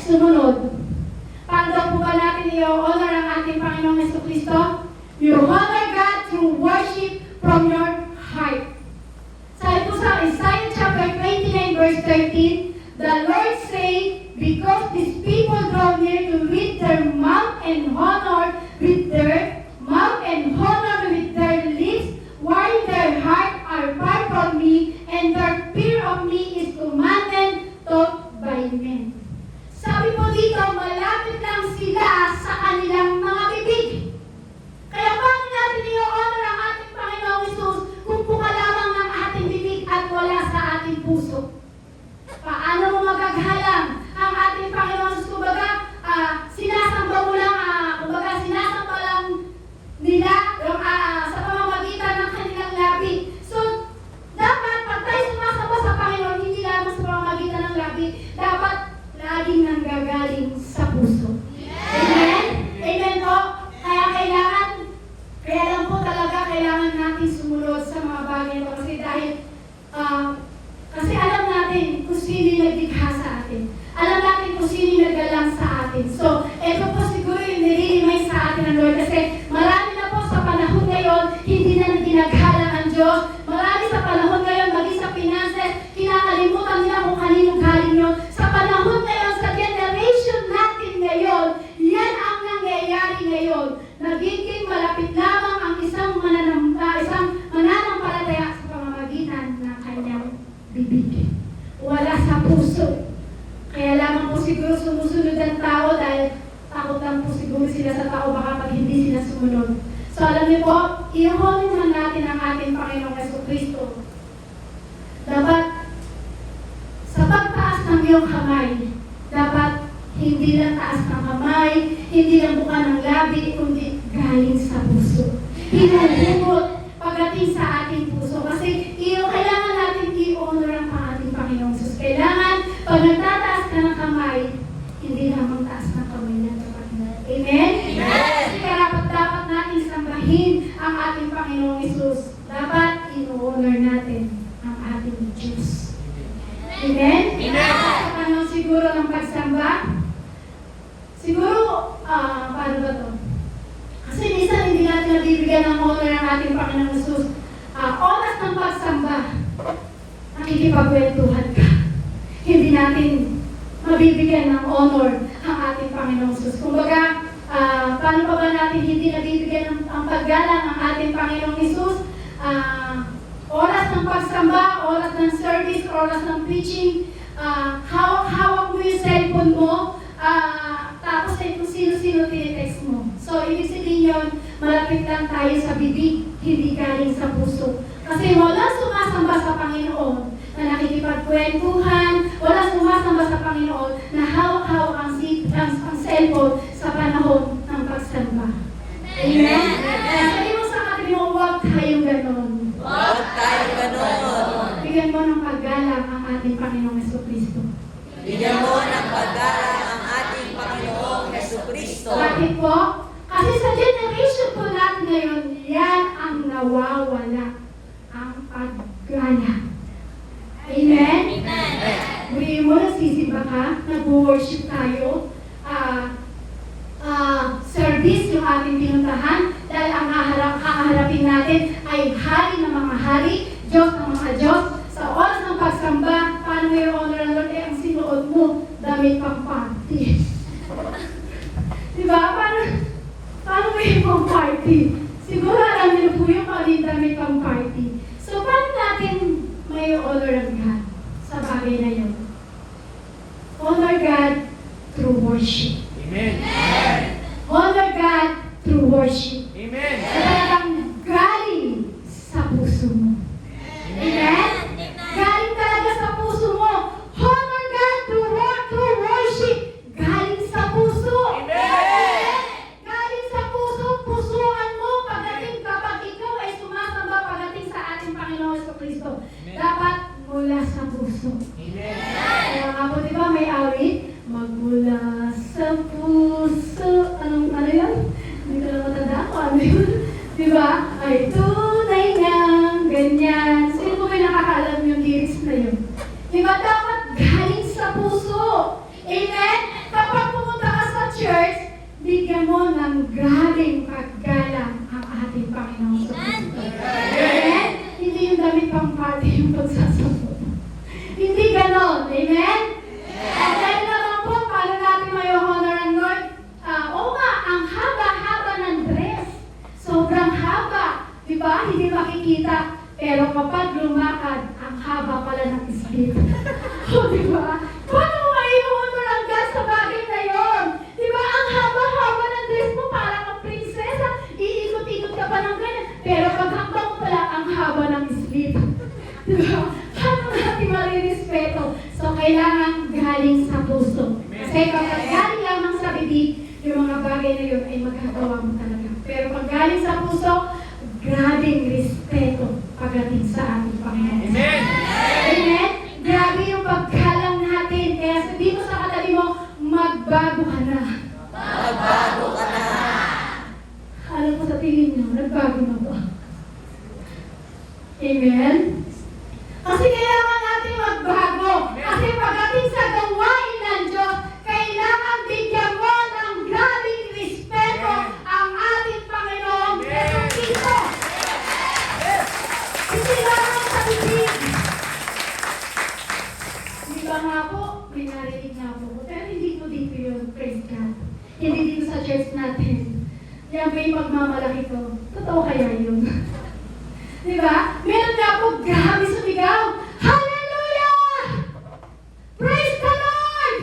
Sumunod. Paano daw po ba natin i-honor ang ating Panginoong Jesucristo? You honor God through worship from your heart. Sabi po sa Isaiah chapter 29 verse 13, the Lord say, because these people draw near to with their mouth and honor with their mouth and honor with their lips, while their heart are far from me, and their fear of me is commanded taught by men. Sabi po dito, malapit lang sila sa kanilang mga bibig. Kaya paano natin i-honor ang ating Panginoong Jesus kung puka lamang ng ating bibig at wala sa ating puso? Paano mo magagalang ang ating Panginoong Jesus? Kumbaga, sinasamba mo lang, sinasamba lang nila yung, sa pamamagitan ng kanilang labi. So, dapat pag tayo sumasamba sa Panginoon, hindi lamang sa pamamagitan ng labi, dapat laging nanggagaling sa puso. Amen? Amen po? Kaya lang po talaga kailangan natin sumunod sa mga bagay ito kasi alam natin kung sino yung naglikha sa atin. Alam natin kung sino yung naggalang sa atin. So, ito po siguro yung nire-remind sa atin ng Lord kasi marami na po sa panahon ngayon, hindi na ginagalang ang Diyos. Marami sa panahon ngayon, maging sa finances, kinakalimutan nila kung kaninong galing yun. Sa panahon ngayon, sa generation natin ngayon, yan ang nangyayari ngayon. Nagiging malapit lamang ang isang mananampalataya sa pamamagitan ng kanyang bibig. Wala sa puso. Kaya lamang po siguro sumusunod ang tao dahil takot lang po siguro sila sa tao baka pag hindi sila sumunod. So alam niyo po, i-honor naman natin ang ating Panginoong Jesucristo. Dapat sa pagtaas ng iyong kamay, dapat hindi lang taas ng kamay, hindi lang buka ng labi, kundi galing sa puso. Hinuhugot pagdating sa ating puso. Kasi kailangan natin i-honor ang ating Panginoong Jesus. Kailangan, pag nagtataas ka ng kamay, hindi lamang taas ng kamay ng kapatid. Amen? Kasi dapat natin sambahin ang ating Panginoong Jesus. Dapat i-honor natin ang ating Diyos. Amen? Sa panahon siguro ng pagsamba, siguro, paano ba ito? Kasi minsan hindi natin nabibigyan ng honor ng ating Panginoong Jesus. Oras ng pagsamba, nakikipagkwentuhan ka. Hindi natin mabibigyan ng honor ang ating Panginoong Jesus. Kumbaga, paano pa ba natin hindi nabibigyan ng paggalang ang ating Panginoong Jesus? Oras ng pagsamba, oras ng service, oras ng preaching, hawak mo yung cellphone mo, tapos ay kung sino-sino tinitext mo. So, ibig sabihin yun, malapit lang tayo sa bibig, hindi galing sa puso. Kasi wala sumasamba sa Panginoon na nakikipagkwentuhan, wala sumasamba sa Panginoon na hawak-hawak ang cellphone sa panahon ng pagsamba. Amen? Sabi mo sa katabi mo, huwag tayong ganon. Huwag tayo ganon. Bigyan mo ng paggalang ang ating Panginoong Jesucristo. Bigyan mo ng paggalang ang ating Panginoong Jesucristo. Bakit po? Kasi sa generation po natin ngayon, yan ang nawawala, ang paggalang. Amen? Amen. Muli mo, nagsisimba ka, nag-worship tayo, service yung ating pinuntahan, dahil ang haharapin natin ay hari ng mga hari, Diyos ng mga Diyos. Sa oras ng pagsamba, paano may honor ng Lord? Ang sinuot mo, damit pang party. Diba? Paano may pang party? Siguro alam niyo po yung kaling damit pang party. So, paano natin may honor ng God sa bagay na yun? Honor God through worship. Amen. Honor God through worship. Amen. Kaya Ano yun? Di ba? Ay, tunay niyang ganyan. Sino ba nakakaalam yung lyrics na yun? Di ba? Dapat galing sa puso. Amen? Kapag pumunta ka sa church, bigyan mo ng grabing paggalang ang ating Panginoon sa Kristo. Amen? Hindi yung damit pang party yung pagsasabot. Hindi ganon. Amen? At dahil naman po, paano natin may honor ang Lord? Oo nga, ang haba-haba ng dress. Sobrang haba. Di ba? Hindi makikita. Pero kapag lumakad, ang haba pala ng isip. O, di ba? Paano mo mai-honor ang God sa bagay na yun? Di ba? Ang haba-haba ng dress mo, parang ang prinsesa. Iikot-ikot ka pa ng ganyan. Pero pag hanggang pala, ang haba ng isip. Di ba? Paano natin marirespeto? So, kailangan galing sa puso. Kasi kapag galing lamang sa bibig, yung mga bagay na yun ay magagawa mo talaga. Pero pag galing sa puso, grabing respeto pagdating sa ating Panginoon. Amen! Amen? Grabe yung pagkalang natin. Kaya sabihin mo sa katabi mo, magbago ka na. Magbago ka na. Alam mo sa tingin niyo, nagbago na ba? Amen? Kasi kailangan natin magbago. Kasi pagdating sa gawain ng Diyos, kailangan bigyan mo ng grabing respeto ang ating Panginoon Jesucristo. Hindi lamang sa bibig. Di ba nga po, may narinig na po ko. Pero hindi ko dito yun, praise God. Hindi dito sa church natin. Yan ba yung pagmamalaki ko? Totoo kaya yun? Di ba? Meron nga po, grabe sumigaw. Hallelujah! Praise the Lord!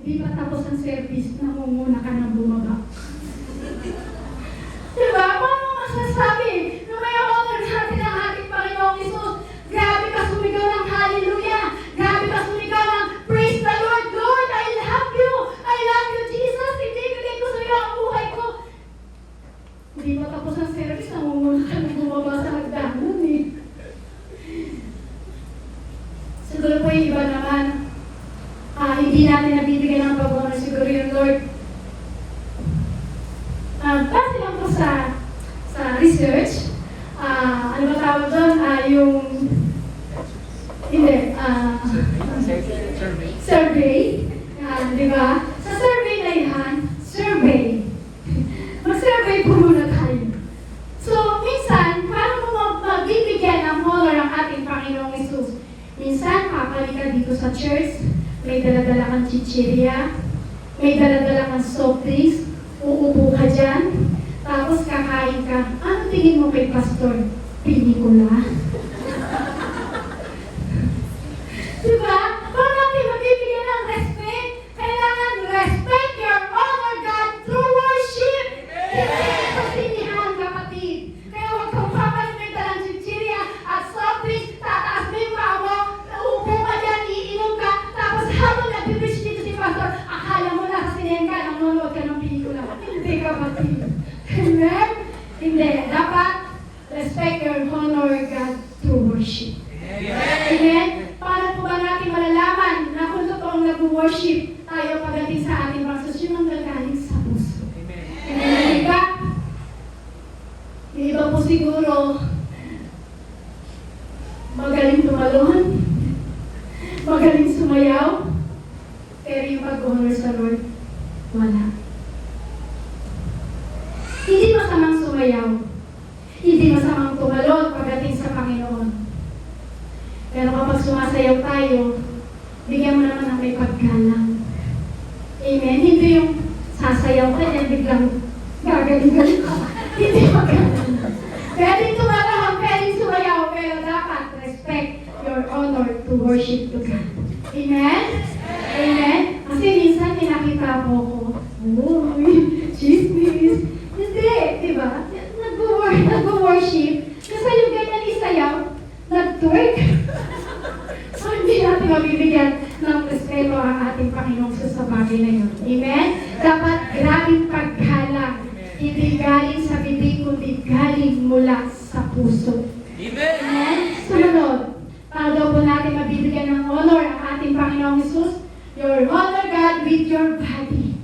Hindi pa tapos ang service, namumuna ka ng bumaba. Diba? Paano mo masasabi? Nung may honor natin ang ating Panginoong Isus, grabe ka sumigaw ng hallelujah! Grabe ka sumigaw ng praise the Lord! Lord, I love you! I love you, Jesus! Hindi ko sumigaw ang buhay ko! Hindi pa tapos ang service, namumuna ka ng bumaba sa hagdanan eh. Siguro po yung iba naman, hindi natin nabibigyan ng pag-honor siguro yung Lord. Base lang po sa research, ano ba tawag doon? Survey. Di ba? Sa survey na yan, mag-survey po muna tayo. So, minsan, paano mo magbibigyan ng honor ang ating Panginoong Isus? Minsan, papalik ka dito sa church, may dala-dala kang chichirya, may dala-dala kang soft drinks, uupo ka dyan, tapos kakain ka. Ano tingin mo kay Pastor? Pelikula? Diba? Kung natin mabibigyan ng respect, kailangan respect your honor God through worship. Hindi sa sinihan, kapatid. Kaya huwag kang papalit may dalang chichirya at soft drinks, tataas mo yung paa mo, uupo ka dyan, iinom ka, tapos habang nag-preach dito si Pastor, akala mo nasa sinihan ka, nanonood ka ng pelikula. Hindi, kapatid. Amen? Hindi. Dapat respect your honor God through worship. Amen? Paano po ba natin malalaman na kung totoong nag-worship tayo pagdating sa ating pangsos, yun ang gagaling sa puso. Amen? Diba? Yung iba po siguro, magaling tumalon, magaling sumayaw, pero yung pag-honor sa Lord, wala. Hindi masamang sumayaw. Hindi masamang tumalon pagdating sa Panginoon. Pero kapag sumasayaw tayo, bigyan mo naman ng may paggalang. Amen? Hindi yung sasayaw ka yan, biglang gagaling-galing ka. Hindi paggalang. Pwedeng tumalon, pwedeng sumayaw, pero dapat respect your honor to worship to God. Amen? Amen? Kasi minsan pinakita ko ko, uy, chismis. Hindi, di ba? Nag-worship. Kasi yung ganyan isayaw, nag-twerk. So, hindi natin mabibigyan ng respeto ang ating Panginoong Sus sa bagay na yun. Amen? Dapat grabing paggalang. Hindi galing sa bibig, kundi galing mula sa puso. Amen? Sumunod. Para daw po natin mabibigyan ng honor ang ating Panginoong Jesus. Your honor God with your body.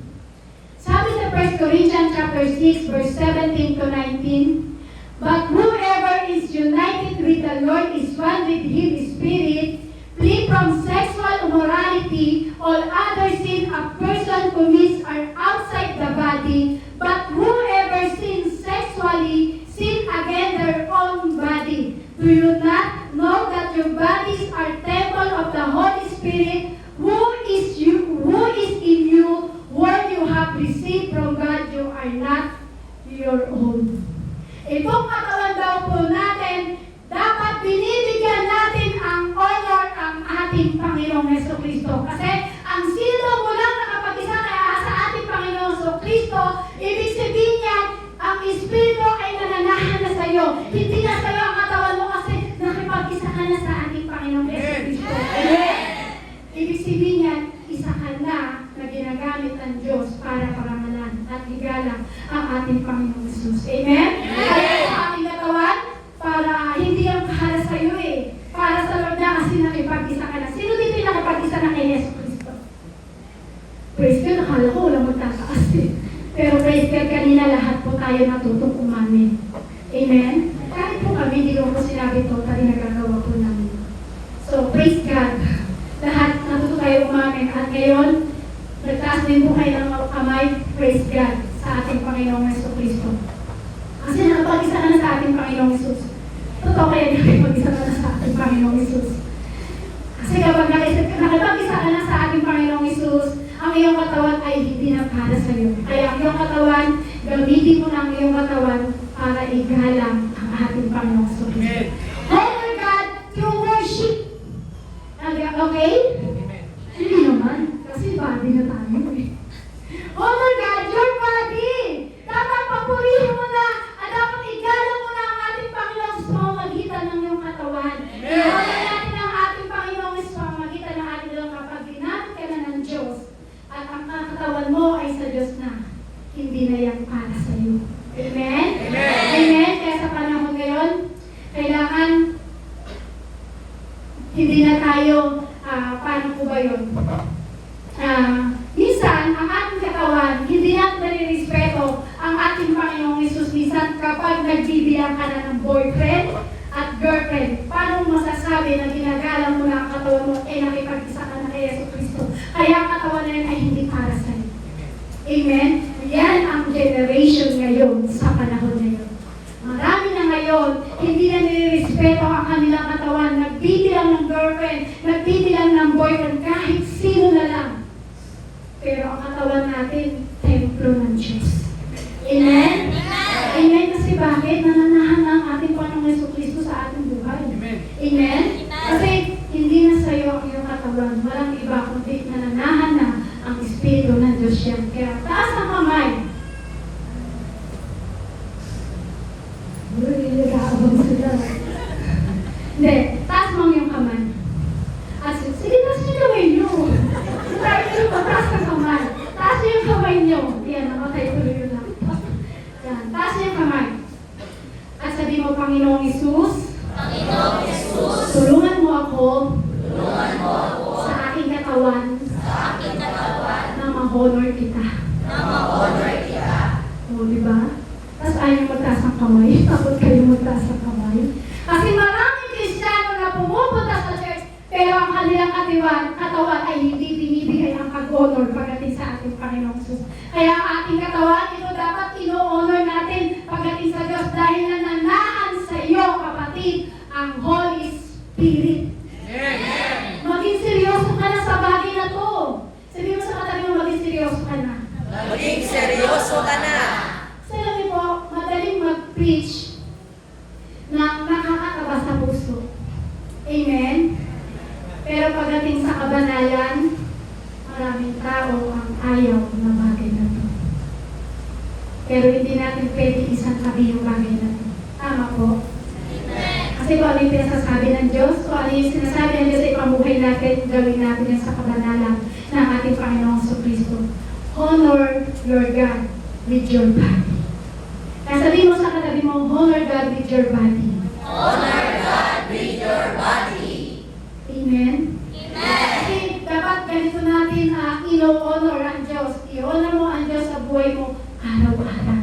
1 Corinthians chapter 6, verse 17 to 19. But whoever is united with the Lord is one with Him in spirit. Flee from sexual immorality. All other sin a person commits are outside the body. But whoever sins sexually sin against their own body. Do you not know that your bodies are temple of the Holy Spirit, who is in you, word you have received from God, you are not your own. Itong katawan daw po natin, dapat binibigyan natin ang honor ang ating Panginoong Jesucristo. Kasi ang sino mo lang nakapag-isa kaya sa ating Panginoong Jesucristo, ibig sabihin niya, ang Espiritu ay nananahan na sa iyo. Hindi na sa iyo ang katawan mo kasi nakipag-isa ka na sa ating Panginoong Jesucristo. Amen? Ibig sabihin niya, isa ka na ginagamit ng Diyos para parangalan at igalang ang ating Panginoong Jesus. Amen? Kaya sa ating katawan, para hindi ang para sa iyo para sa Lord na kasi nakipag-isa ka na. Sino dito yung nakipag-isa na kay Yesu Cristo? Praise God, nakala ko walang magtataas Pero praise God, kanina lahat po tayo natutong umamin. Amen? Kahit po kami, hindi ko po sinabi totally nagagawa po namin. So, praise God. Lahat natuto tayo umamin. At ngayon, nagtaas din po kayo ng kamay, praise God, sa ating Panginoong Jesucristo. Kasi nakapag-isa ka na sa ating Panginoong Jesus. Totoo kaya nakapag-isa ka na sa ating Panginoong Jesus. Kasi kapag nakapag-isa ka na sa ating Panginoong Jesus, ang iyong katawan ay hindi na para sa iyo. Kaya ang iyong katawan, gamitin mo na ang iyong katawan para igalang ang ating Panginoong Jesus. Honor God through worship. Okay? Hindi naman. Kasi body na tayo Honor God, your body. Dapat papurihin mo na at dapat igalang mo na ang ating Panginoong sa pamamagitan ng iyong katawan. Honor natin ang ating Panginoong sa pamamagitan ng ating iyong kapag ginamit ka na ng Diyos at ang katawan mo ay sa Diyos na hindi na yan para sa iyo. Amen? Amen? Amen? Kaya sa panahon ngayon, kailangan hindi na tayo paano po ba yun? Minsan, ang ating katawan, hindi natin nare-respeto ang ating Panginoong Jesus. Minsan, kapag nagbibilang ka na ng boyfriend at girlfriend, paano masasabi na ginagalang mo na ang katawan mo ay nakipag-isa ka na kay Yesu Cristo? Kaya ang katawan na yun ay hindi para sa iyo. Amen? Yan ang generation ngayon sa panahon ngayon. Marami na ngayon, hindi na nire-respeto ang kanilang katawan. Nagbibilang ng girlfriend, nagbibilang ng boyfriend, kahit sino na lang. Pero ang katawan natin, templo ng Diyos. Amen? Amen? Kasi bakit? Nananahan na ang ating Panginoong Jesucristo sa ating buhay. Amen? Kasi hindi na sa iyo ang iyong katawan. Walang iba kundi nananahan na ang Espiritu ng Diyos yan. Kaya taas ang kamay. Nag-aabang sila. Hindi, taas mo yung kamay. At sige, taas niyo kamay niyo. Taas niyo, taas ang kamay. Taas niyo yung kamay niyo. Yan, namatay tuloy yun lang. Yan, taas niyo yung kamay. At sabi mo, Panginoong Isus, tulungan mo ako sa aking katawan na ma-honor kita. O, diba? Tapos ayaw magtaas ang kamay. Takot kayo magtaas ang kamay. Kasi maraming Kristiyano na pumupunta sa church, pero ang kanilang katawan ay hindi binibigay ang pag-honor pagdating sa ating Panginoong Jesus. Kaya ang ating katawan, ito dapat ino-honor natin pagdating sa Diyos dahil nananahan sa iyo, kapatid, ang Holy Spirit. Maging seryoso ka na sa bagay na to. Sabi mo sa katabi mo, maging seryoso ka na. Maging seryoso ka na. Sabi po, madaling mag-preach na nakakataba sa puso. Amen? Pero pagdating sa kabanalan, maraming tao ang ayaw na bagay na to. Pero hindi natin pwede isang tabi yung bagay na to. Tama po? Kasi kung ano yung pinasasabi ng Diyos, kung ano yung sinasabi ng Diyos sa ipamuhay natin, gawin natin yan sa kabanalan ng ating Panginoong Jesucristo. Honor your God with your body. Kaya sabihin mo sa katabi mo, honor God with your body. Honor God with your body. Amen? Kasi dapat ganito natin ino-honor ang Diyos. I-honor mo ang Diyos sa buhay mo araw-araw.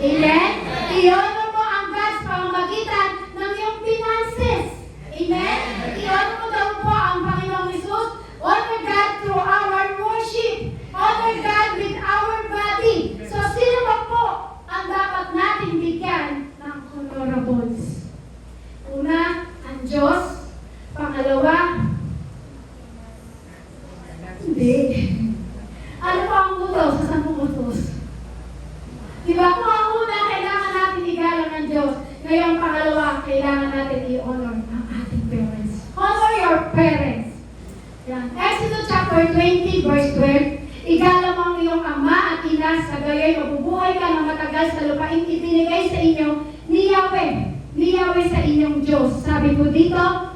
Amen? I-honor mo ang God sa pamamagitan ng iyong finances. Amen? I-honor mo daw po ang Panginoong Jesus. Honor God through our worship. Honor God with our body. So, sino ba po ang dapat natin bigyan ng honorables? Una, ang Diyos. Pangalawa, hindi. Ano pa ang utos sa 10 utos? Diba? Kung ang una, kailangan natin igalang ng Diyos. Ngayon, pangalawa, kailangan natin i-honor ang ating parents. Honor your parents. Yan. Exodus chapter 20, verse 12. Igalang mo ang iyong ama at ina, sa gayoy mabubuhay ka ng matagal sa lupain ibinigay sa inyo ni Yahweh. Ni Yahweh sa inyong Diyos. Sabi po dito,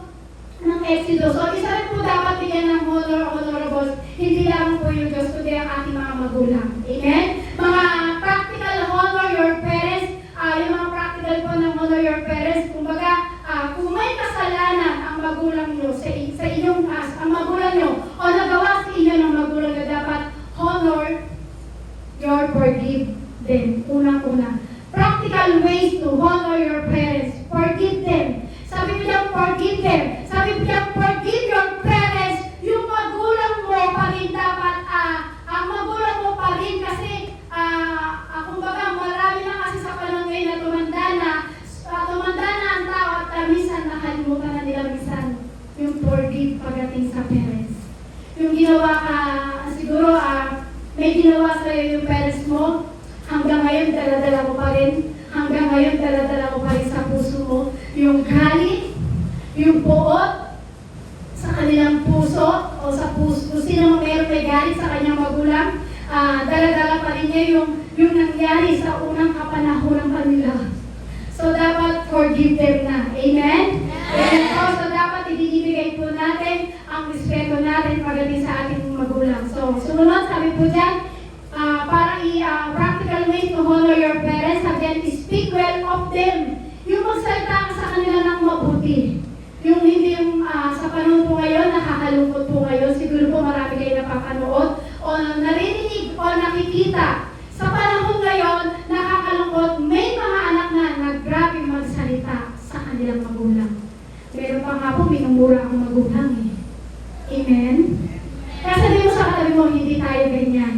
ng Exodus. So, isa rin po dapat bigyan ng honorables, hindi lang po yung Diyos, kundi ang ating mga magulang. Amen? Mga practical honor your parents, yung mga practical po ng honor your parents, kumbaga, kung may kasalanan ang magulang nyo sa inyong ang magulang nyo, o nagawa sa inyo ng magulang nyo, dapat honor your forgive them. Unang-una. Practical ways to honor your parents. Forgive them. Sabi niya, forgive them. Sabi niya, forgive your parents. Yung magulang mo pa rin dapat, ang magulang mo pa rin kasi, kumbaga, marami na kasi sa panahon ngayon na tumanda na ang tao at minsan nakalimutan na nila minsan yung forgive pagdating sa parents. Yung ginawa ka, siguro, may ginawa sa'yo yung parents mo, hanggang ngayon, dala-dala mo pa rin. Hanggang ngayon, dala-dala mo pa rin sa puso mo. Yung galit, yung puot sa kanilang puso, o sa puso, kung sino mayroon may galit sa kanyang magulang, dala-dala pa rin niya yung nangyari sa unang kapanahonan kanila. So, dapat forgive them na. Amen? Amen. So, dapat ibibigay po natin ang respeto natin pagdating sa ating magulang. So, sumunod, sabi po dyan, para practical ways to honor your parents, again, speak well of them. Yung magsalita ka sa kanila ng mabuti. Yung hindi yung sa panahon po ngayon, nakakalungkot po ngayon, siguro po marami kayo napapanood, o narinig o nakikita. Sa panahon ngayon, nakakalungkot, may mga anak na grabe magsalita sa kanilang magulang. Meron pa nga po, minumura ang magulang eh. Amen? Kaya sabihin mo sa katabi mo, hindi tayo ganyan.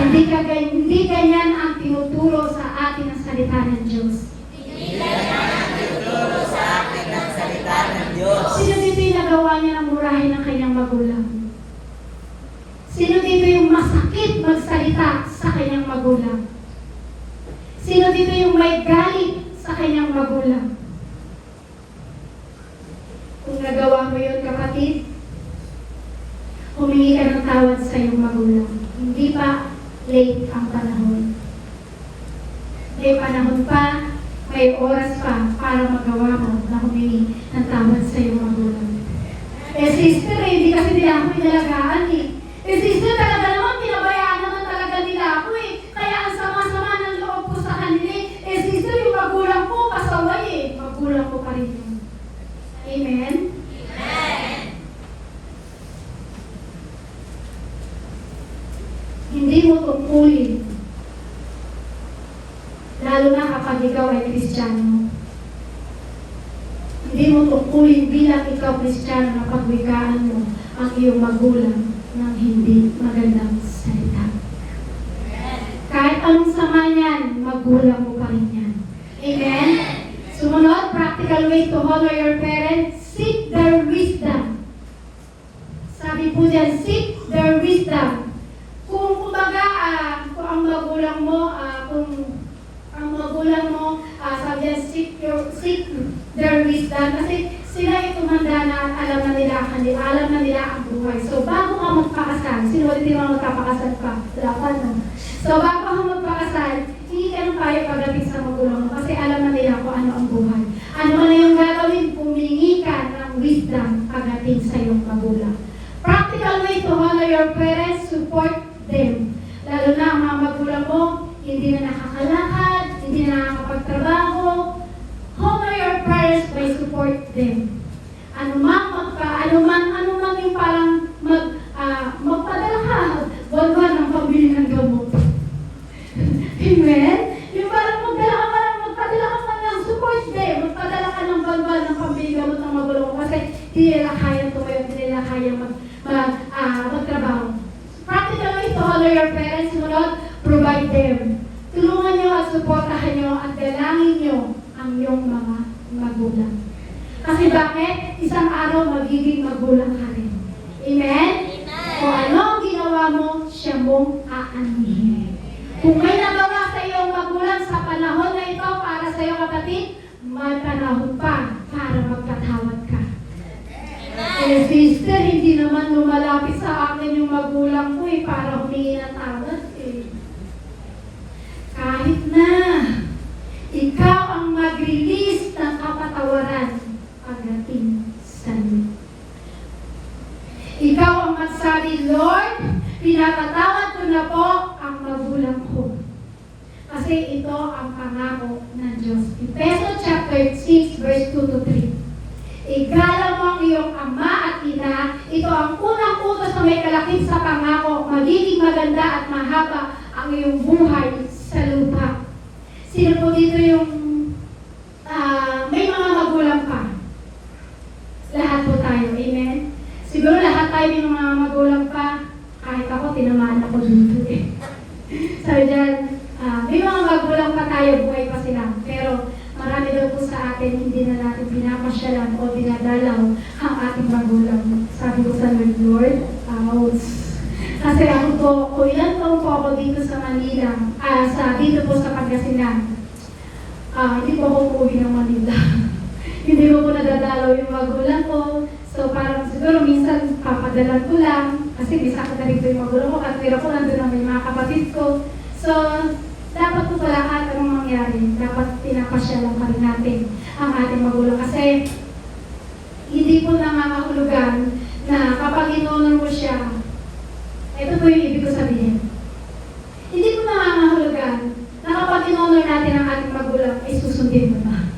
Hindi ganyan ang tinuturo sa atin ang salita ng Diyos. Hindi ganyan ang tinuturo sa atin ang salita ng Diyos. Sino dito yung nagawa niya ng murahin ng kanyang magulang? Sino dito yung masakit magsalita sa kanyang magulang? Sino dito yung may galit sa kanyang magulang? Kung nagawa mo yun, kapatid, humingi ka ng tawad sa iyong magulang. Hindi pa late ang panahon. May panahon pa, may oras pa para magawa mo na humingi ng tawad sa iyong magulang. Sister, hindi kasi nila ako inalagaan eh. Sister, talaga naman, pinabayaan naman talaga nila ako eh. Kaya ang sama-sama ng loob ko sa kanila eh. Sister, yung magulang ko, pasaway eh. Magulang ko pa rin yun. Amen? Amen. Hindi mo tungkulin. Lalo na kapag ikaw ay Kristiyano. Hindi mo tungkulin bilang ikaw Kristiyano na pagwikaan mo ang iyong magulang ng hindi magandang salita. Kahit anong sama niyan, magulang mo pa rin yan. Amen? Sumunod, practical way to honor your parents, seek their wisdom. Sabi po dyan, seek their wisdom. Kung kumbaga, kung ang magulang mo, sabi niya, seek their wisdom. Kasi sila ay tumanda na at alam na nila ang buhay. So, bago ka magpakasal, sino hindi mo magpapakasal pa? Dapat, no? So, bago ka magpakasal, hindi ka ng payo pagdating sa magulang mo kasi alam na nila kung ano ang buhay. Ano na yung gagawin, pumingi ka ng wisdom pagdating sa iyong magulang. Practical way to honor your parents, support them. Lalo na ang mga magulang mo, hindi na nakakalakad, hindi na nakakapagtrabaho. Honor your parents by support them. Ano man yung parang magpadala ka, buwan-buwan ng pambili ng gamot. Amen? Yung parang magpadala ka man ng support day, magpadala ka ng balbal ng pambigamot ng magulang mo kasi hindi nila kayang tumayo, hindi nila kayang magtrabaho. Practical ways to honor your parents, sunod, provide them. Tulungan nyo at supportahan nyo at dalangin nyo ang iyong mga magulang. Kasi bakit? Isang araw magiging magulang ka rin. Amen? Kung ano ang ginawa mo, siya mong aanihin. Kung may nagawa sa iyong magulang sa panahon na ito para sa iyong kapatid, may panahon pa para magpatawad ka. Eh, sister, hindi naman lumalapit sa akin yung magulang ko para humingi ng tawad Kahit na ikaw ang mag-release ng kapatawaran pagdating sa iyo. Ikaw ang magsabi, Lord, pinapatawad ko na po ang magulang ko. Kasi ito ang pangako ng Diyos. Efeso chapter 6, verse 2 to 3. Igalang mo ang iyong ama at ina. Ito ang unang utos na may kalakip sa pangako. Magiging maganda at mahaba ang iyong buhay sa lupa. Sino po dito yung may mga magulang pa? Lahat po tayo. Amen? Siguro lahat tayo may mga magulang pa. Kahit ako, tinamaan ako dito eh. So dyan, may mga magulang pa tayo, buhay pa sila. Pero marami daw po sa atin, hindi na natin pinapasyalan o dinadalaw ang ating magulang. Sabi ko sa Lord, kasi ako po, kung ilan taon po ako dito sa Manila, dito po sa Pangasinan, hindi po ako uuwi ng Manila. Hindi ko po nadadalaw yung magulang ko. So parang siguro minsan papadalan ko lang, kasi may sakit na rin yung magulang ko, at pero ko nandun ang may mga kapatid ko. So, dapat po pala kahit anong mangyari, dapat pinapasyalan pa rin natin ang ating magulang. Kasi, hindi po nangangahulugan na kapag inonor mo siya, ito po yung ibig ko sabihin. Hindi po nangangahulugan na kapag inonor natin ang ating magulang, ay susundin mo na.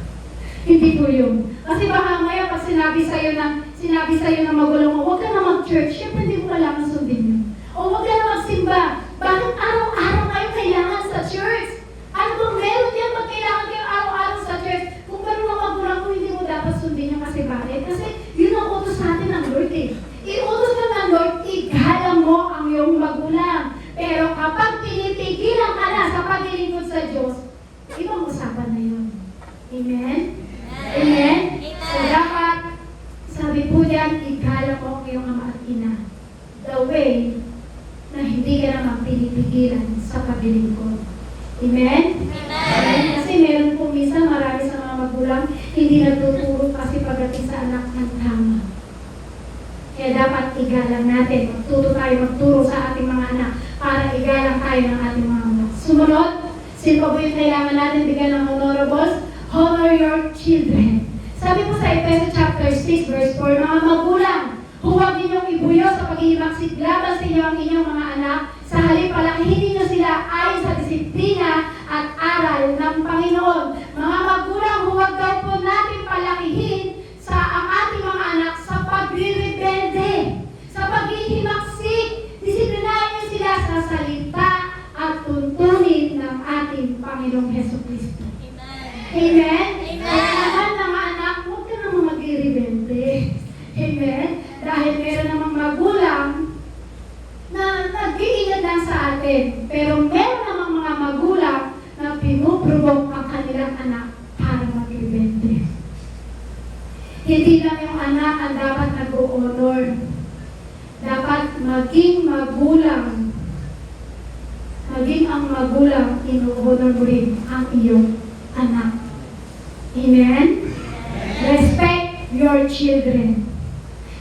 Hindi po yun. Kasi baka ngayon, pag sinabi sa'yo ng magulang mo, huwag ka na mag-church, syempre hindi mo kailangan sundin yun. O huwag ka na magsimba. Bakit araw-araw kayo kailangan sa church? Ano bang meron yan pag kailangan kayo araw-araw sa church? Kung ganun ang magulang ko, hindi mo dapat sundin yung kasi bakit? Kasi yun ang utos natin ng Lord eh. Iutos ka ng Lord, igalang mo ang iyong magulang. Pero kapag pinipigilan ka na sa paglilingkod sa Diyos, ibang usapan na yun. Amen? Amen? So dapat, sabi po diyan, igalang mo ang iyong ama at ina. The way na hindi ka naman pinipigilan sa paglilingkod. Amen? Amen? Kasi meron po minsan marami sa mga magulang hindi nagtuturo kasi pagdating sa anak ng tama. Kaya dapat igalang natin. Magtuto tayo magturo sa ating mga anak para igalang tayo ng ating mga anak. Sumunod, sino po yung kailangan natin bigyan ng honorables? Honor your children. Sabi po sa Efeso chapter 6 verse 4, mga magulang, huwag ninyong ibuyo sa paghihimagsik laban sa inyo ang inyong mga anak. Sa halip palakihin ninyo sila ayon sa disiplina at aral ng Panginoon. Mga magulang, huwag daw po natin palakihin sa ang ating mga anak sa pagre-rebelde, sa paghihimagsik. Disiplinahin niyo sila sa salita at tuntunin ng ating Panginoong Hesukristo. Amen? Amen? Mga anak, huwag ka naman magre-rebelde. Amen? Dahil meron namang magulang na nag-iingat lang sa atin. Pero meron namang mga magulang na pinuprovok ang kanilang anak para mag-rebelde. Hindi lang yung anak ang dapat nag-o-honor. Dapat maging magulang. Maging ang magulang, ino-honor mo rin ang iyong anak. Amen? Respect your children.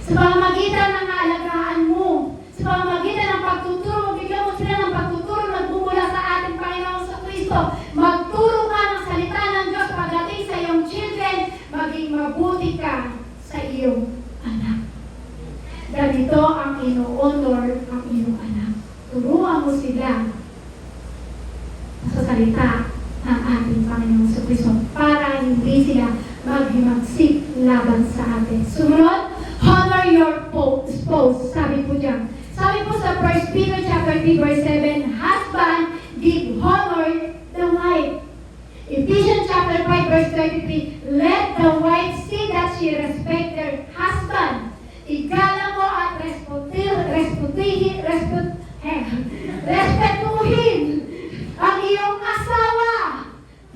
Sa pamamagitan ng alagaan mo, sa pamamagitan ng pagtuturo, bigyan mo sila ng pagtuturo nagbubula sa ating Panginoon sa Kristo. Magturo ka ng salita ng Diyos pagdating sa iyong children, maging mabuti ka sa iyong anak. Ganito ang ino-honor ang iyong anak. Turuan mo sila sa salita ng ating Panginoon sa Kristo para hindi sila maghimagsik laban sa atin. Sumunod, honor your spouse. Sabi po diyan. Sabi po sa 1 Peter chapter 3 verse 7, husband, give honor chapter 5, verse 33, let the wife see that she respect her husband. Igalang mo at respetuhin ang iyong asawa.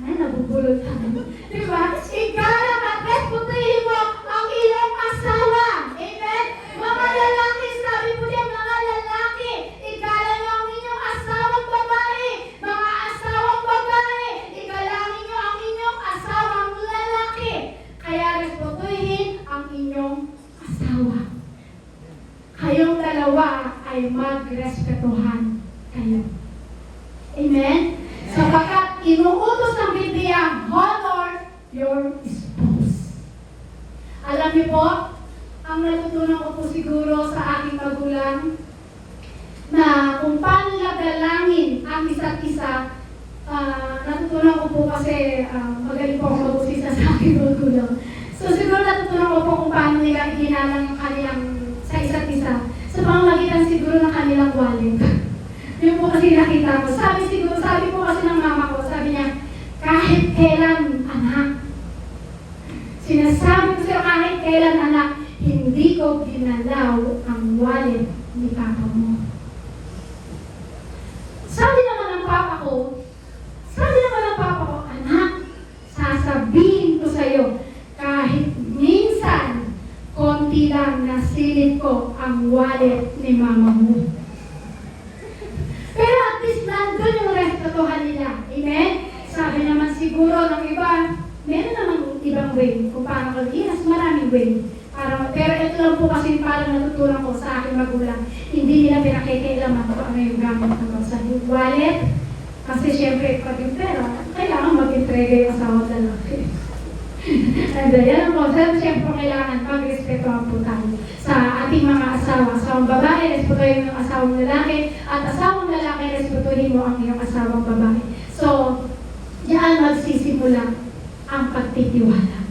Ay, nabubulot ako. Diba? Igalang at respetuhin mo ang iyong asawa. Amen? Mga lalaki, sabi po niya, mga lalaki, igalang niyo ang inyong asawang babae. Mga asawang babae, igalangin niyo ang inyong asawang lalaki. Kaya respetuhin ang inyong asawa. Kayong dalawa ay magrespetuhan kayo. Amen? Sapagkat inuutos ng Biblia, honor your spouse. Alam niyo po, ang natutunan ko po siguro sa aking magulang na kung paano nagalangin ang isa't isa, natutunan ko po kasi magaling po akong mag-usisa sa aking magulang. So siguro natutunan ko po kung paano nila iginalang yung kanilang sa isa't isa sa pamamagitan siguro ng kanilang wallet. Yun po kasi nakita ko. Sabi po kasi ng mama ko, sabi niya, kahit kailan anak, sinasabi ko sa'yo kahit kailan anak, hindi ko ginalaw ang wallet ni papa mo. Sabi naman ng papa ko, anak, sasabihin ko sa'yo, kahit minsan, konti lang nasilip ko ang wallet ni mama mo. Pero at least nandun yung respetuhan nila. Amen? Sabi naman siguro ng iba, meron namang ibang way. Kung paano ko, yes, maraming way. Pero ito lang po kasi parang natutunan ko sa aking magulang. Hindi nila pinakikailaman kung ano yung gamit ng sa wallet. Kasi syempre, pag yung pera, kailangan mag-entrega yung asawa lalaki. And yan po, siyempre kailangan pag-respetuhan po tayo sa ating mga asawa. Asawang babae, respetuhin mo yung asawang lalaki, at asawang lalaki, respetuhin mo ang iyong asawang babae. So, diyan magsisimula ang pagtitiwala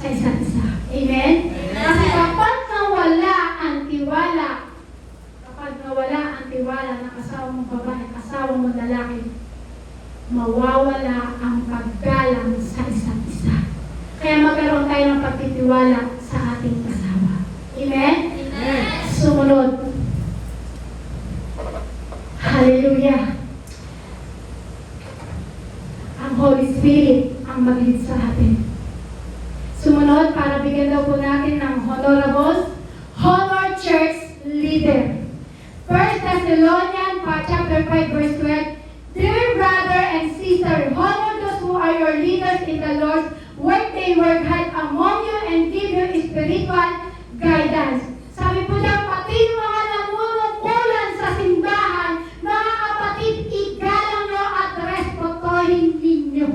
sa isa't isa. Amen? Kasi kapag nawala ang tiwala ng asawang mong babae, asawang mong lalaki, mawawala ang paggalang sa isa't isa. Kaya magkaroon tayo ng pagtitiwala sa ating asawa. Amen? Amen. Sumunod. Hallelujah. Ang Holy Spirit ang mag-lead sa atin. Sumunod, para bigyan daw po natin ng honorables, honor church leader. 1 Thessalonians chapter 5 verse 12, dear brother and sister, honor those who are your leaders in the Lord, work they work hard among you and give you spiritual guidance. Sabi po niya, pati yung mga namumukulan sa simbahan, mga kapatid, igalang nyo at respetuhin ninyo.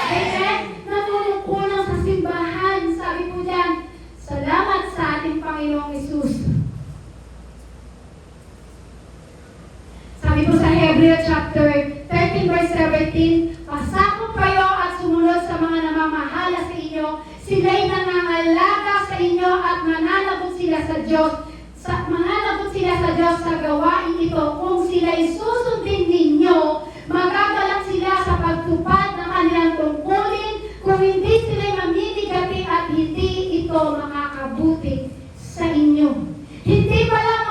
Amen? Namumukulan sa simbahan, sabi po niyan, salamat sa ating Panginoong Hesus. Sabi po sa Hebrew chapter 13 verse 17, pasakop kayo at sumunod sa mga namamahala sa inyo, sila'y nangangalaga sa inyo at mananagot sila sa Diyos. Mananagot sila sa Diyos sa gawain ito. Kung sila'y susundin ninyo, magagalang sila sa pagtupad ng kanilang tungkulin. Kung hindi sila'y mamimigati at hindi ito makakabuti sa inyo. Hindi pala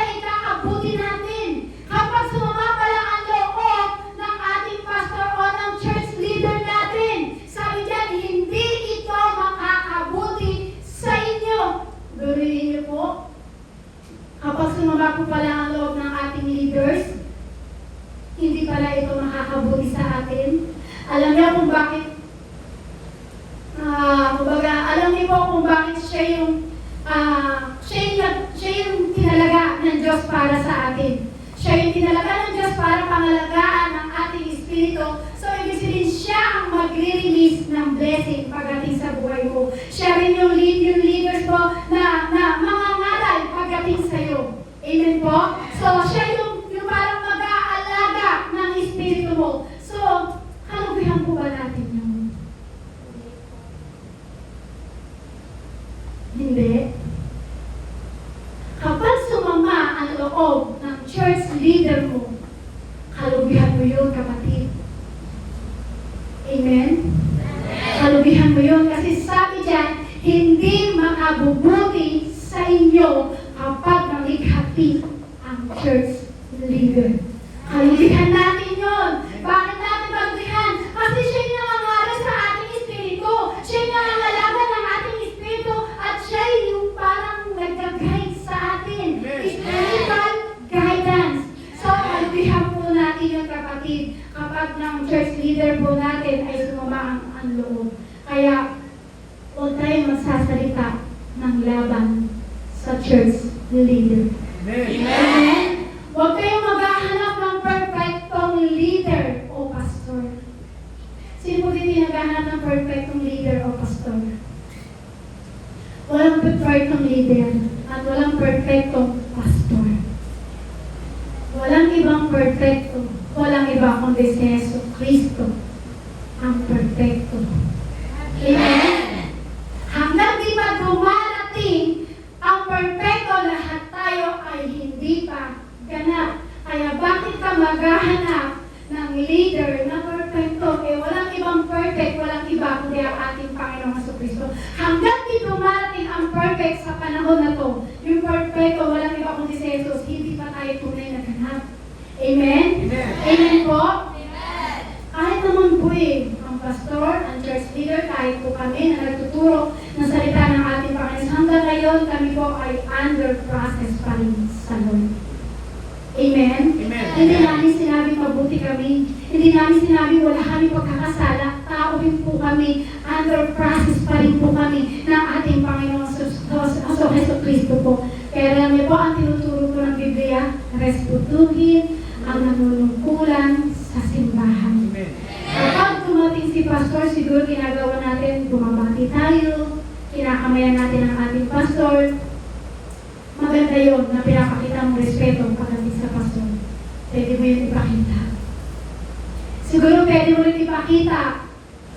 ikakabuti natin kapag sumama pala ang loob ng ating pastor o ng church leader natin. Sabi diyan, hindi ito makakabuti sa inyo. Guriin niyo po, kapag sumama po pala ang loob ng ating leaders, hindi pala ito makakabuti sa atin. Alam niyo kung bakit, alam niyo po kung bakit siya yung tinalaga ng Diyos para sa atin. Siya yung tinalaga ng Diyos para pangalagaan ng ating espiritu. So, ibig sabihin siya ang magre-release ng blessing pagdating sa buhay mo. Siya rin yung leaders mo na mga ngaral pagdating sa'yo. Amen po? So, siya yung parang mag-aalaga ng espiritu mo. So, kalubihan po ba natin yun? Hindi. Kapag sumama ang loob ng church leader mo, kalubihan mo yun, kapatid. leader. Halilihan natin yun. Bakit natin paglihan? Kasi siya yung nangangaral sa ating espiritu. Siya yung nangangalaman ng ating espiritu at siya yung parang nag-guide sa atin. Spiritual guidance. So, halilihan po natin yung kapatid kapag ng church leader po natin ay sumama ang loob. Kaya, huwag tayong magsasalita ng laban sa church leader. Amen? Huwag kayong maghahanap ng perfectong leader o pastor. Sino po dito yung naghahanap ng perfectong leader o pastor? Walang perfectong leader at walang perfectong pastor. Walang ibang perfecto. Walang iba kundi si Yesu Kristo ang perfecto. Amen? Hanggang di ba dumarating ang perfecto, lahat tayo ay hindi pa ganap. Kaya bakit ka maghahanap ng leader na perfecto? Eh, walang ibang perfect, walang iba kundi ang ating Panginoong Jesucristo. Hanggang di dumarating ang perfect sa panahon na to, yung perfecto, walang iba kundi si Jesus, hindi pa tayo tunay na ganap. Amen? Amen. Amen po? Amen. Kahit naman po ang pastor, ang church leader, kahit po kami na nagtuturo ng salita ng ating Panginoon, hanggang ngayon kami po ay under process pa rin sa Lord. Amen? Amen. Hindi namin sinabi mabuti kami. Hindi namin sinabi wala kami pagkakasala. Tao rin po kami. Under process pa rin po kami ng ating Panginoong Jesucristo po. Kaya alam niyo po, ang tinuturo po ng Biblia, respetuhin ang nanunungkulan sa simbahan. Amen. Kapag dumating si pastor, siguro ginagawa natin, bumabati tayo, kinakamayan natin ang ating pastor. Maganda yun na pinapakita mong respeto pagdating sa pastor. Pwede mo yun ipakita. Siguro pwede mo rin ipakita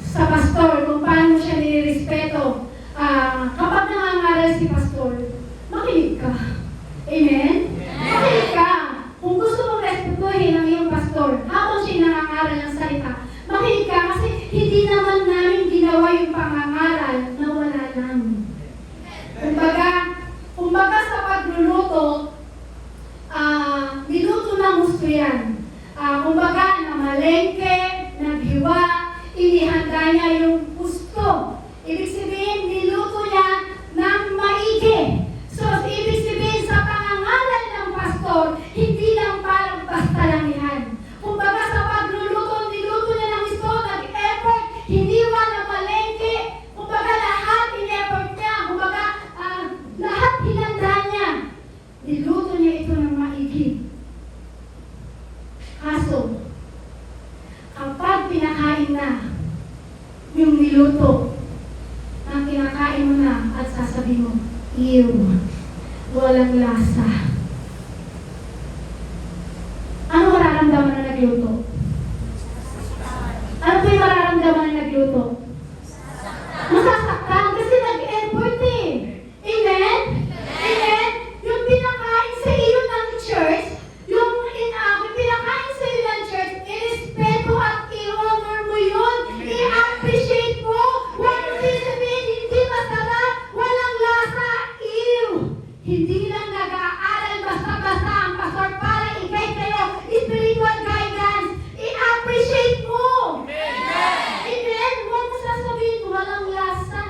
sa pastor kung paano siya nilirespeto. Kapag nangangaral si pastor, makinig ka. Amen? Makinig ka. Kung gusto mong respetuhin ang iyong pastor, habang siya nangangaral ng salita, makinig ka kasi hindi naman namin ginawa yung pangangaral na wala lang. Kumbaga sa pagluluto, niluto ng gusto yan. Kumbaga, namalengke, naghiwa, inihanda niya yung gusto. Ibig sabihin, niluto niya ng maigi. So, ibig sabihin, sa pangangaral ng pastor, hindi lang parang basta lang yan. Kumbaga, sa pagluluto, niluto niya ng gusto, nag-effort, hiniwa ng malengke. Kumbaga, lahat in-effort niya. Kumbaga, lahat hinanda niya. Niluto niya ito ng maigi. Kaso, kapag pinakain na yung niluto, ang kinakain mo na at sasabihin mo, ew, walang lasa. Ano mararamdaman na nagluto? Ano po yung mararamdaman na nagluto? Masasaktan kasi nag-effort eh. Amen? Amen? Yung pinakain sa iyo ng church, yung pinakain sa iyo ng church, i-respeto at i-honor mo yun. I-appreciate mo. Huwag mo sasabihin, hindi masarap, walang lasa, ew. Hindi lang nag-aaral basta-basta ang pastor para i-guide kayo. Spiritual guidance. I-appreciate mo. Amen? Huwag mo sasabihin, walang lasa.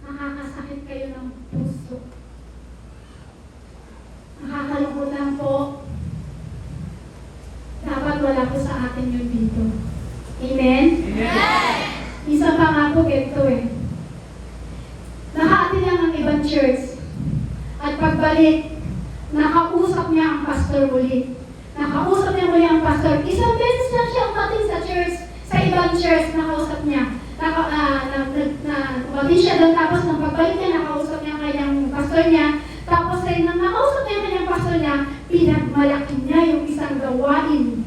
Nakakasakit kayo ng puso. Nakakalungkot lang po. Dapat wala po sa atin yun dito. Amen? Isa pa nga po ganito eh. Nakaatin lang ang ibang church. At pagbalik, nakausap niya ang pastor muli. Nakausap niya muli ang pastor. Isang beses lang siya umating sa church, sa ibang church, nakausap niya. Umating siya doon, tapos nang pagbalik niya, nakausap niya ang kanyang pastor niya. Tapos ay nang nakausap niya ang kanyang pastor niya, pinagmalaki niya yung isang gawain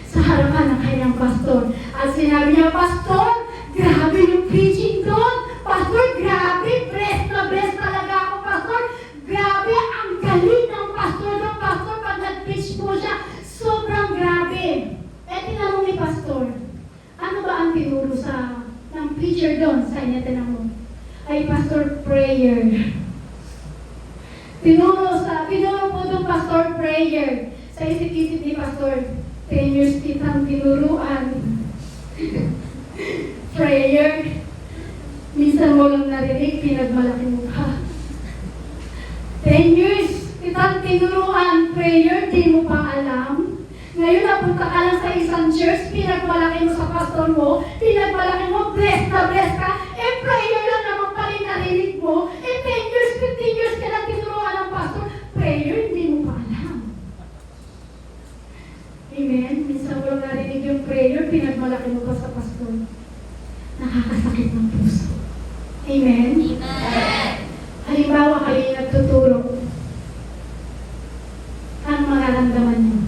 sa harapan ng kanyang pastor. At sinabi niya, Pastor, grabe yung preaching doon. Pastor, grabe, blessed na blessed talaga ako, Pastor. Grabe, ang galing ng pastor doon, Pastor, pag nag-preach po siya, sobrang grabe. Eh, tinanong ni Pastor, ano ba ang tinuro ng preacher doon sa inyo, tinanong? Ay, Pastor, prayer. Tinuro po doon, Pastor, prayer. prayer. Sa isip-isip ni Pastor, 10 years kitang tinuruan. Prayer. Minsan mo lang narinig, pinagmalaki mo pa. 10 years kitang tinuruan. Prayer, di mo pa alam. Ngayon, napunta ka lang sa isang church, pinagmalaki mo sa pastor mo, pinagmalaki mo, blessed ka, prayer lang naman pa rin narinig mo, 10 years, 15 years ka lang tinuruan ng pastor, prayer, hindi mo pa alam. Amen? Minsan mo lang narinig yung prayer, pinagmalaki mo pa sa pastor. Nakakasakit ng puso. Amen? Amen. Halimbawa, kayo nagtuturo. Ang mararamdaman niyo?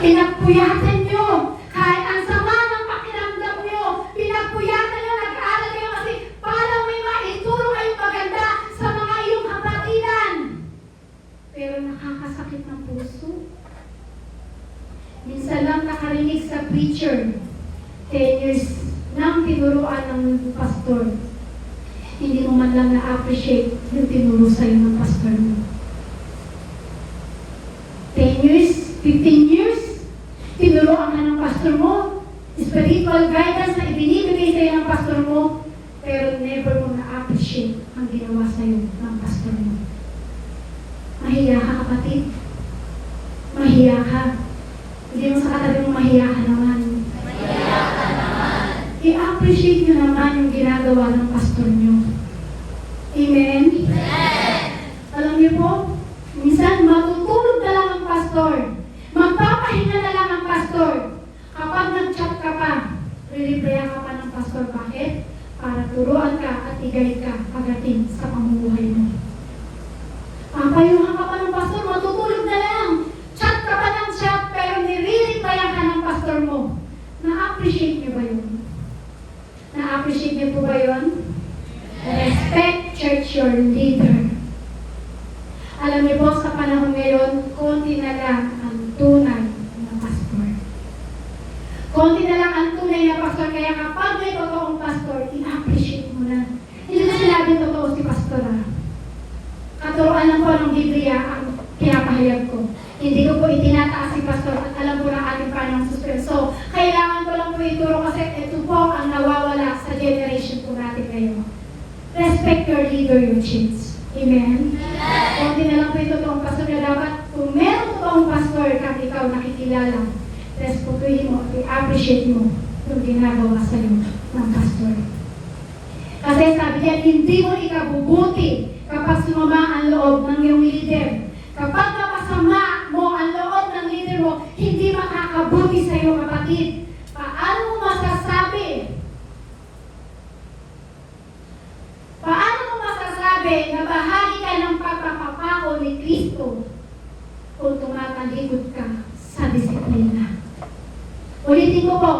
Pinagpuyatan nyo. Kahit ang sama ng pakiramdam nyo, pinagpuyatan nyo, nag-aaral kayo kasi para may maituro kayong maganda sa mga iyong kapatiran. Pero nakakasakit ng puso. Minsan lang nakarinig sa preacher, 10 years nang tinuruan ng pastor. Hindi mo man lang na-appreciate yung tinuro sa'yo ng pastor mo. 10 years, 15 years, tinuruan ka ng pastor mo, spiritual guidance na ibinibigay sa'yo ng pastor mo, pero never mo na-appreciate ang ginawa sa'yo ng pastor mo. Mahiya ka, kapatid. Mahiya ka. Hindi mo sa katabi mo, mahiya ka naman. Mahiya ka naman. I-appreciate nyo naman yung ginagawa ng pastor nyo. Amen? Amen. Alam niyo po, minsan matutulog na lang ang pastor. Magpapahinga na lang ang pastor. Kapag nag-chat ka pa, re-replyan ka pa ng pastor. Bakit? Para turuan ka at i-guide ka pagdating sa pamumuhay mo. Papayuhan ka pa ng pastor, matutulog na lang. Chat ka pa ng chat, pero nire-replyan ka ng pastor mo. Na-appreciate niyo ba yun? Na-appreciate niyo po ba yun? Respect church your leader. Alam niyo po, sa panahon ngayon, konti na lang ang tunay na pastor. Konti na lang ang tunay na pastor, kaya kapag may totoong pastor, i-appreciate mo na. Hindi ko sinabing totoo si pastor, ha? Katuruan lang po ng Biblia ang pinapahayag ko. Hindi ko po itinataas si pastor at alam po ng ating panang suspenso. Kailangan ko lang po ituro kasi ito po ang nawawala sa generation po natin ngayon. Respect your leader, your church. Amen? Konti na lang po yung totoong pastor na dapat kung meron totoong pastor kang ikaw nakikilala, respetuhin mo at i-appreciate mo yung ginagawa sa iyo ng pastor. Kasi sabi niya, hindi mo ikabubuti kapag sumama ang loob ng iyong leader. Kapag napasama mo ang loob ng leader mo, hindi makakabuti sa iyo, kapatid. Paano mo masasabi? Paano mo masasabi na bahagi ka ng pagpapapako ni Kristo kung tumatalikod ka sa disiplina? Ulitin ko po,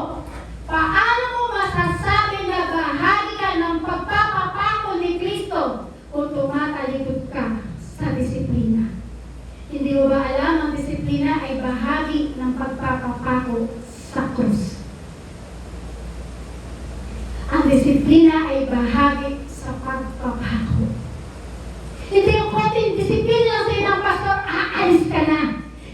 paano mo masasabi na bahagi ka ng pagpapapako ni Kristo kung tumatalikod ka sa disiplina? Hindi mo ba alam ang disiplina ay bahagi ng pagpapapako sa krus? Ang disiplina ay bahagi sa pagpapako. Hindi yung konting disiplina lang sa ng pastor, aalis ka na.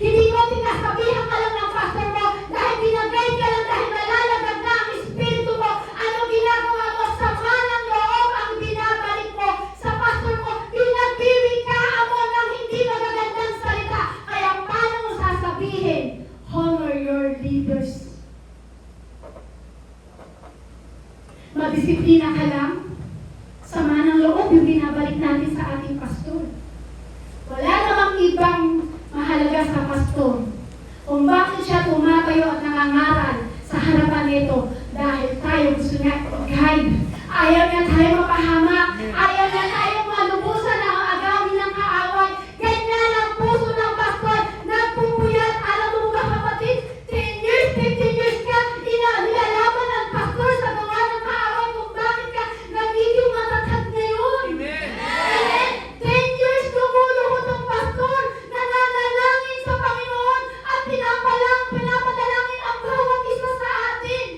Hindi konting nasabihan ka lang ng pastor mo dahil ginagay ka lang dahil nalalagad na ang espiritu mo. Ano ginagawa mo? Sama ng loob ang binabalik mo sa pastor mo. Pinagbibikaan mo ng hindi magagandang salita. Kaya paano mo sasabihin? Honor your leaders. Madisiplina ka lang. Sama ng loob yung binabalik natin sa ating pastor. Wala namang ibang mahalaga sa pastor. Kung bakit siya tumatayo at nangangaral sa harapan nito dahil tayo gusto niya i-guide. Ayaw niya tayo mapahamak. Ayaw niya tayo malubusan ng agawin ng kaaway. Ganyan ang puso ng pastor. Nagpupuyat. Alam mo ba, kapatid? 10 years, 15 years ka, nilalaban ng pastor sa gawa ng kaaway kung bakit ka nagiging matatag ngayon. Amen. 10 years lumuluhod ng pastor, nananalangin sa Panginoon at pinapadalangin ang bawat isa sa atin.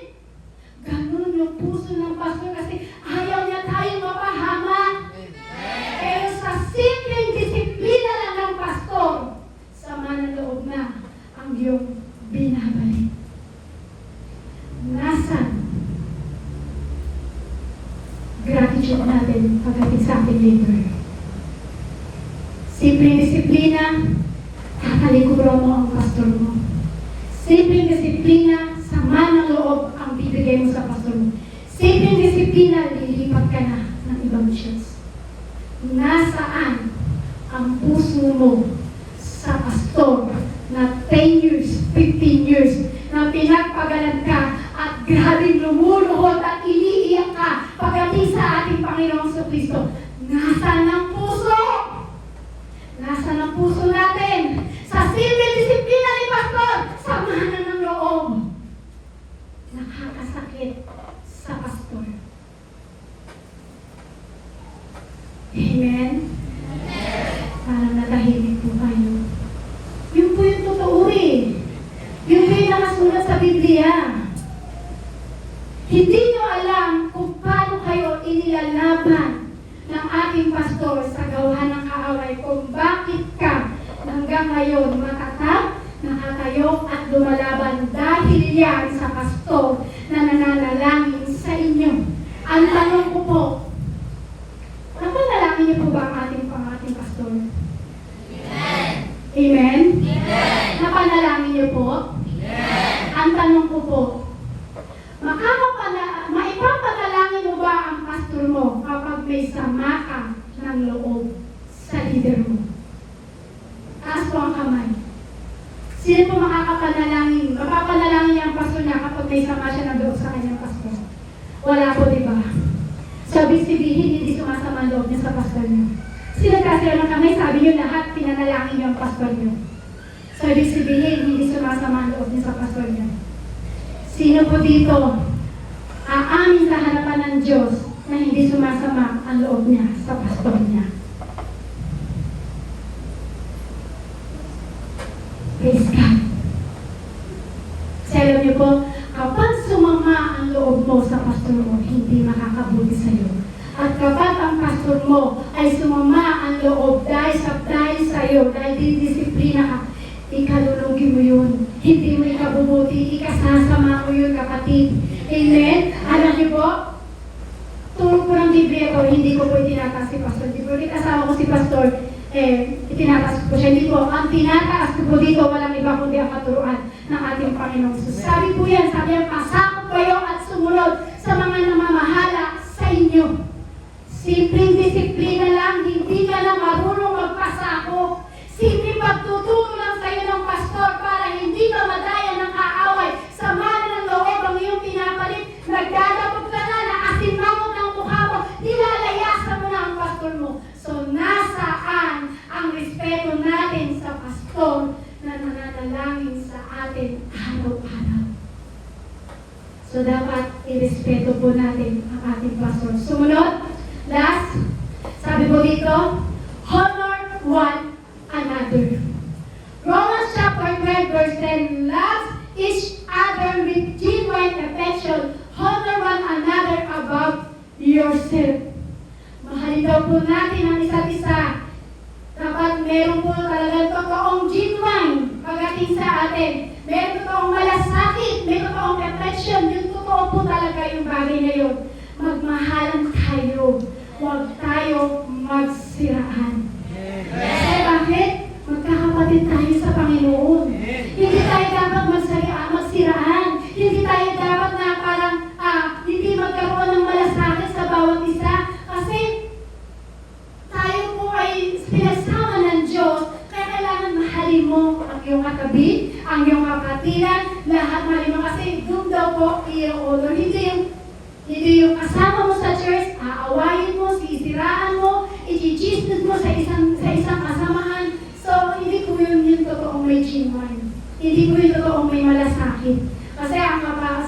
iyong binabalik? Nasaan gratitude natin pagdating sa ating labor? Simpleng disiplina, tatalikuran mo ang pastor mo. Simpleng disiplina, sama ng loob ang bibigay mo sa pastor mo. Simpleng disiplina, lilipat ka na ng ibang church. Nasaan ang puso mo sa pastor na 10 years, 15 years, na pinagpagalan ka at grabing lumuluhod at iniiyak ka pagdating sa ating Panginoong Kristo? Nasaan ang puso? Nasaan ang puso natin? Sa simple disiplina ni Pastor, samahan ng loob. Nakakasakit sa pastor. Amen? Parang natahimik po kayo. Yun po yung totoo eh. Yun po yung nakasulat sa Biblia. Hindi nyo alam kung paano kayo inilalaban ng ating pastor sa gawa ng kaaway, kung bakit ka hanggang ngayon matatag, nakatayo at lumalaban dahil yan sa pastor na nananalangin sa inyo. Ang tanong ko po, napanalangin niyo po ba ang ating pastor? Amen. Amen? Amen. Napanalangin niyo po? Amen. Ang tanong ko po, maipapanalangin mo ba ang pastor mo kapag may sama ka ng loob sa leader mo? Taas po ang kamay. Sino po makakapanalangin? Mapapanalangin niya ang pastor niya kapag may sama siya ng loob sa kanyang pastor? Wala po, di ba? Sabi sabihin, hindi sumasama ang loob niya sa pastor niyo. Sino kasi ng kamay, sabi niyo lahat, pinanalangin niyo ang pastor niyo. Sabi sabihin, hindi sumasama ang loob niya sa pastor niyo. Sino po dito aamin sa harapan ng Diyos na hindi sumasama ang loob niya sa pastor niya? Praise God. Kasi alam niyo po, kapag sumama ang loob mo sa pastor mo, hindi makakabuti sa iyo. At kapag ang pastor mo ay sumama ang loob dahil sa iyo, dahil didisiplina ka, ikalulugi mo yun. Hindi mo ikabubuti, ikasasama mo yun, kapatid. Amen? Alam niyo po, turo ko ng Biblia ko, hindi ko po itinataas si pastor. Hindi po asawa ko si pastor, itinataas ko siya. Hindi po, ang tinataas ko po dito, walang iba kundi ang katuruan ng ating Panginoong Jesus. Sabi po yan, sabi yan, pasakop kayo at sumunod sa mga namamahala sa inyo. Simpleng disiplina lang, hindi ka na marunong magpasakop. Simpleng pagtuturo lang sa iyo ng pastor para hindi ka madaya ng kaaway. Sama ng loob ang iyong pinapalit. Nagdadapog ka na, naasinmangot ng mukha mo, nilalayasan mo na ang pastor mo. So, nasaan ang respeto natin sa pastor na nananalangin sa atin araw-araw? So, dapat irespeto po natin ang ating pastor. Sumunod, last, sabi ko dito, honor one another. Romans chapter 12 verse 10, love each other with genuine affection, honor one another above yourself. Mahalin daw po natin ang isa't isa. Dapat meron po talagang totoong genuine pagdating sa atin. Meron totoong malasakit, may totoong affection. Yung totoo po talaga yung bagay na yun. Magmahalan tayo. Huwag tayo magsiraan. Kasi bakit? Magkakapatid tayo sa Panginoon. Hindi tayo dapat magsiraan. Hindi tayo dapat na parang hindi magkaroon ng malasakit sa bawat isa. Kasi tayo po ay pinagsama ng Diyos. Kaya kailangan mahalin mo ang iyong katabi, ang iyong kapatiran, lahat mahalin mo. Kasi doon daw po iyong honor. Hindi yung kasama mo sa church, aawayin mo, sisiraan mo, i-chismis mo sa isang kasamahan. So, hindi ko yun yung totoong may genuine. Hindi ko yung totoong may malasakit. Kasi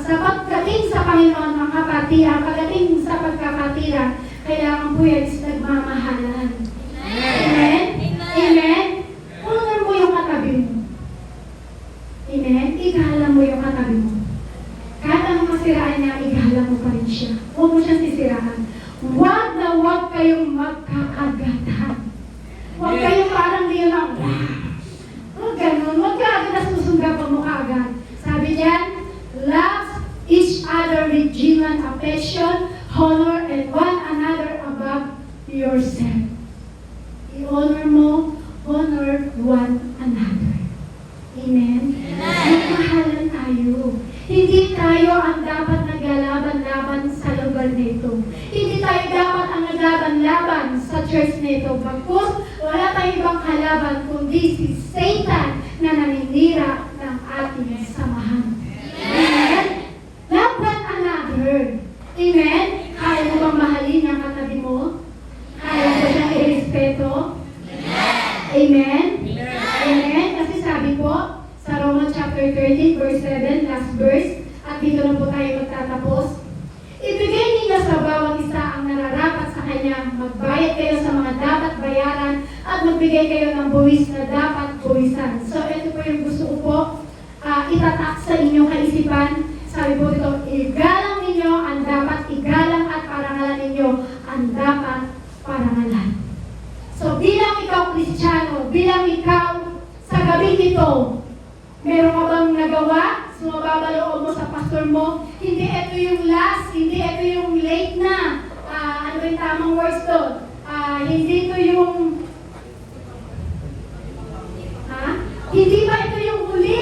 sa pagdating sa Panginoon, ang kapatiran, pagdating sa pagkapatiran, kailangan po yan is nagmamahalan. Amen? Amen? Honor mo yung katabi mo. Amen? Igalang mo yung katabi mo. Kahit ang masiraan niya, igalang mo pa rin siya. Huwag mo siyang sisiraan. Huwag na huwag kayong magkakagatan. Huwag kayong parang liyo lang, huwag ganun. Huwag ka agad na susunggapan mo agad. Sabi diyan, love each other with genuine affection, honor and one another above yourself. I-honor mo, honor one another. Amen? Magmahalan tayo. Hindi tayo ang dapat naglalaban-laban sa lugar nito. Hindi tayo dapat ang naglaban-laban sa church nito. Bagkus, wala tayong ibang kalaban kundi si Satan na naninira ng ating samahan. Amen? Love one another. Amen? Kaya mo bang mahalin ang katabi mo? Kaya mo siyang irespeto? Amen? Amen? Kasi sabi po, sa Romans chapter 13, verse 7, last verse, at dito na po tayo magtatapos. Ibigay ninyo sa bawat isa ang nararapat sa kanya, magbayad kayo sa mga dapat bayaran, at magbigay kayo ng buwis na dapat buwisan. So, ito po yung gusto ko po itatak sa inyong kaisipan. Sabi po dito, igalang ninyo ang dapat igalang at parangalan ninyo ang dapat parangalan. So, bilang ikaw Kristiyano, bilang ikaw sa gabi nito, meron ka bang nagawa? Sumababa loob mo sa pastor mo? Hindi ito yung last, hindi ito yung late na. Ano yung tamang words doon? Hindi ito yung... Hindi ba ito yung huli?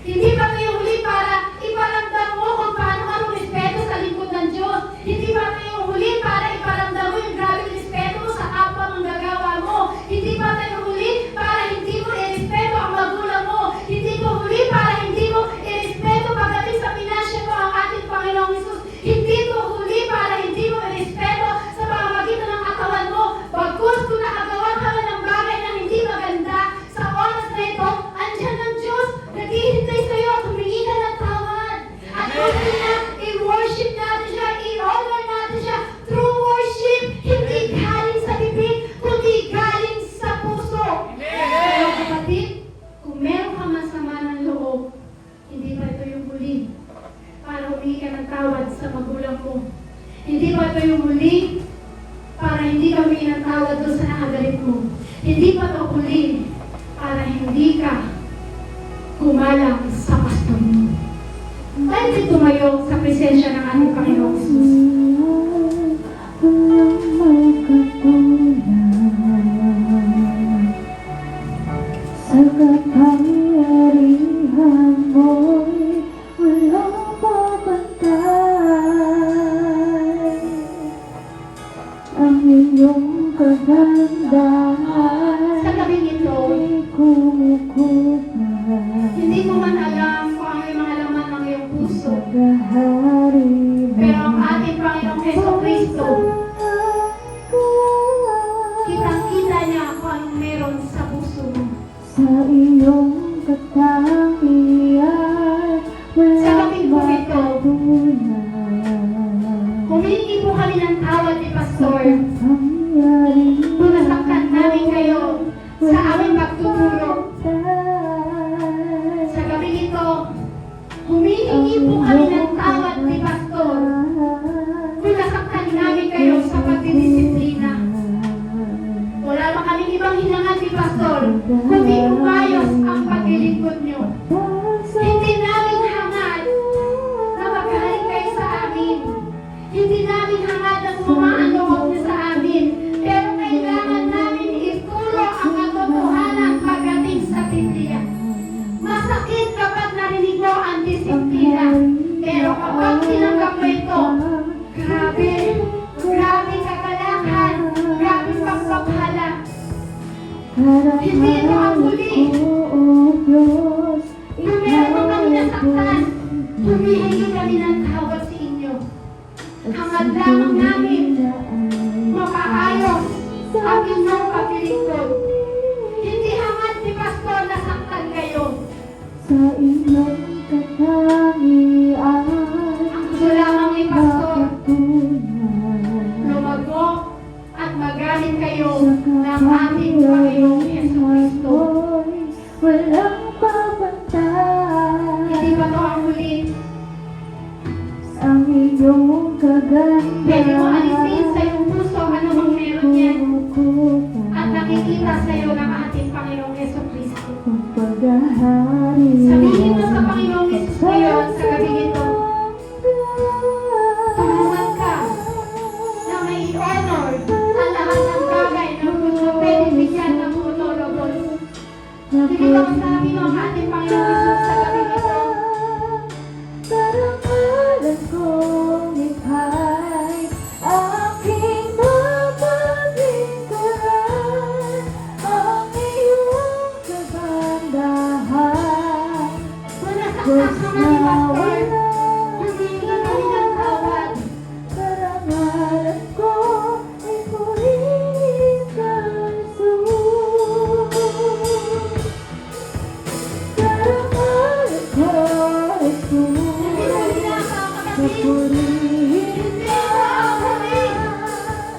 Hindi ba ito yung huli para iparamdam mo kung paano ka respeto sa lingkod ng Diyos? Hindi ba ito yung huli para iparamdam mo yung grabe respeto mo sa kapwa mong nagawa mo? Hindi ba ito yung huli para hindi mo irespeto ang magulang mo? Hindi ito huli para hindi mo irespeto pagdating sa pinasya mo ang ating Panginoong Hesus? Hindi ito huli para hindi mo irespeto sa pamamagitan ng katawan mo? Bagkus kung nakagawa ka man ng bagay na hindi maganda, sa oras na ito, andyan ang Diyos, naghihintay sa iyo at humingi ka ng tawad. At gusto niya, i-worship natin siya, i-honor natin siya through worship, hindi galing sa bibig, kundi galing sa puso. Kaya kapatid, kung meron ka man sama ng loob, hindi ba ito yung huli para humingi ka ng tawad sa magulang mo? Hindi ba ito yung huli para hindi ka humingi ng tawad doon sa nakagalit mo? Hindi ba ito huli para hindi ka kumalang sa pastor mo? Tayo din tumayo sa presensya ng ating Panginoong Hesus. Walang magkatulad sa kapangyarihan mo'y walang mapapantay. Ang iyong kagandahan Sa gabi nito, ay kumukupas. hindi mo man alam kung ano yung mga laman ng iyong puso. Paghahari mo Pero ang ating Panginoong Jesucristo, kitang-kita niya kung anong meron sa puso mo. sa iyong katangian, Sa walang gabing po ito, makatulad. humingi po kami ng tawad ni Pastor. Kapangyarihan Kung nasaktan namin kayo sa aming pagtutulog. Sa gabi nito, humihingi po kami ng tawad ni Pastor. Kung nasaktan namin kayo sa pagdidisiplina. Wala pa kaming ibang hinangan ni Pastor, kundi umayos ang paglilingkod nyo. Hindi namin hangad na magaling kayo sa amin. Hindi namin hangad na sumaan loob niyo sa amin. Pero kailangan namin ituro ang katotohanan pagdating sa Biblia. Masakit kapag narinig mo ang disiplina. Pero kapag tinanggap mo ito, grabe, grabe kagalakan, grabe pagpaphala. Hindi ito ang huli. Kung meron kami nasaktan, humihingi kami ng tawad sa inyo. Hangad lamang namin mapaayos ang inyong paglilingkod. Hindi hangad ni Pastor nasaktan kayo. sa iyong katangian, Ang gusto lamang ni Pastor, makatulad. lumago at magamit kayo ng ating Panginoong Jesucristo. Walang papantay. Hindi ba ito ang huli? Ang iyong kagandahan. Pwede mo alisin sa iyong puso ano bang meron yan at nakikita sa iyo ng ating Panginoong Jesucristo. Ang paghahari Sabihin mo sa Panginoon kausapin mo ang ating Panginoong Jesus sa gabi ito. Karangalan kong ika'y aking mapapaglingkuran, ang iyong kagandahan. Manasaksak ka na ni Pastor. Humingi kami ng tawad. Karangalan ko ay purihin ka, Jesus. Karangalan ko ay Hindi mo purihin pinapakakapit. ka. Hindi mo akawin.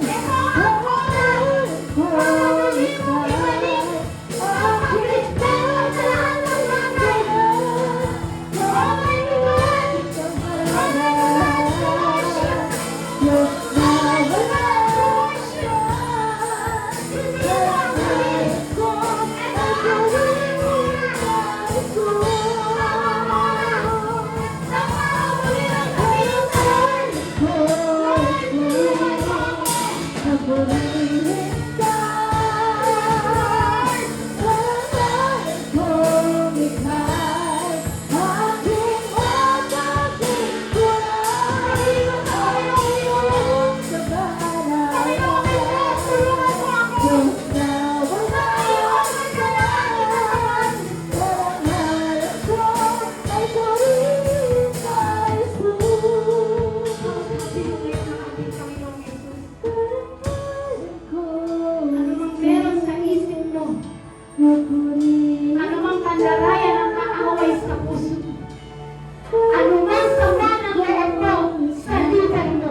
Ito ang oras. Pagpatuloy mo ibalik. Makakapit tayo sa lahat ng bagay. Oh my God! Oh my God! Worship! Diyos na wala Worship! Hindi mo akawin. ko ay purihin ka, Sa pamuli ng kapitan. Anumang meron sa isip mo, anumang pandarayan ang kaaway sa puso, anumang sama ng loob mo sa litan mo,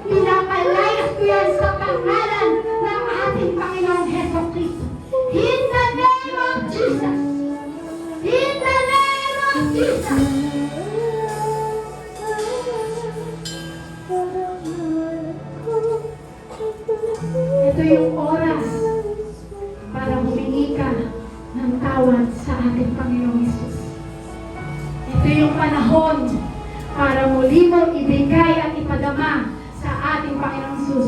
pinapalayas ko yan sa pangalan ng ating Panginoong Heso Kristo. In the name of Jesus! In the name of Jesus! Ito yung oras para humingi ka ng tawad sa ating Panginoong Hesus. Ito yung panahon para muli mo ibigay at ipadama sa ating Panginoong Hesus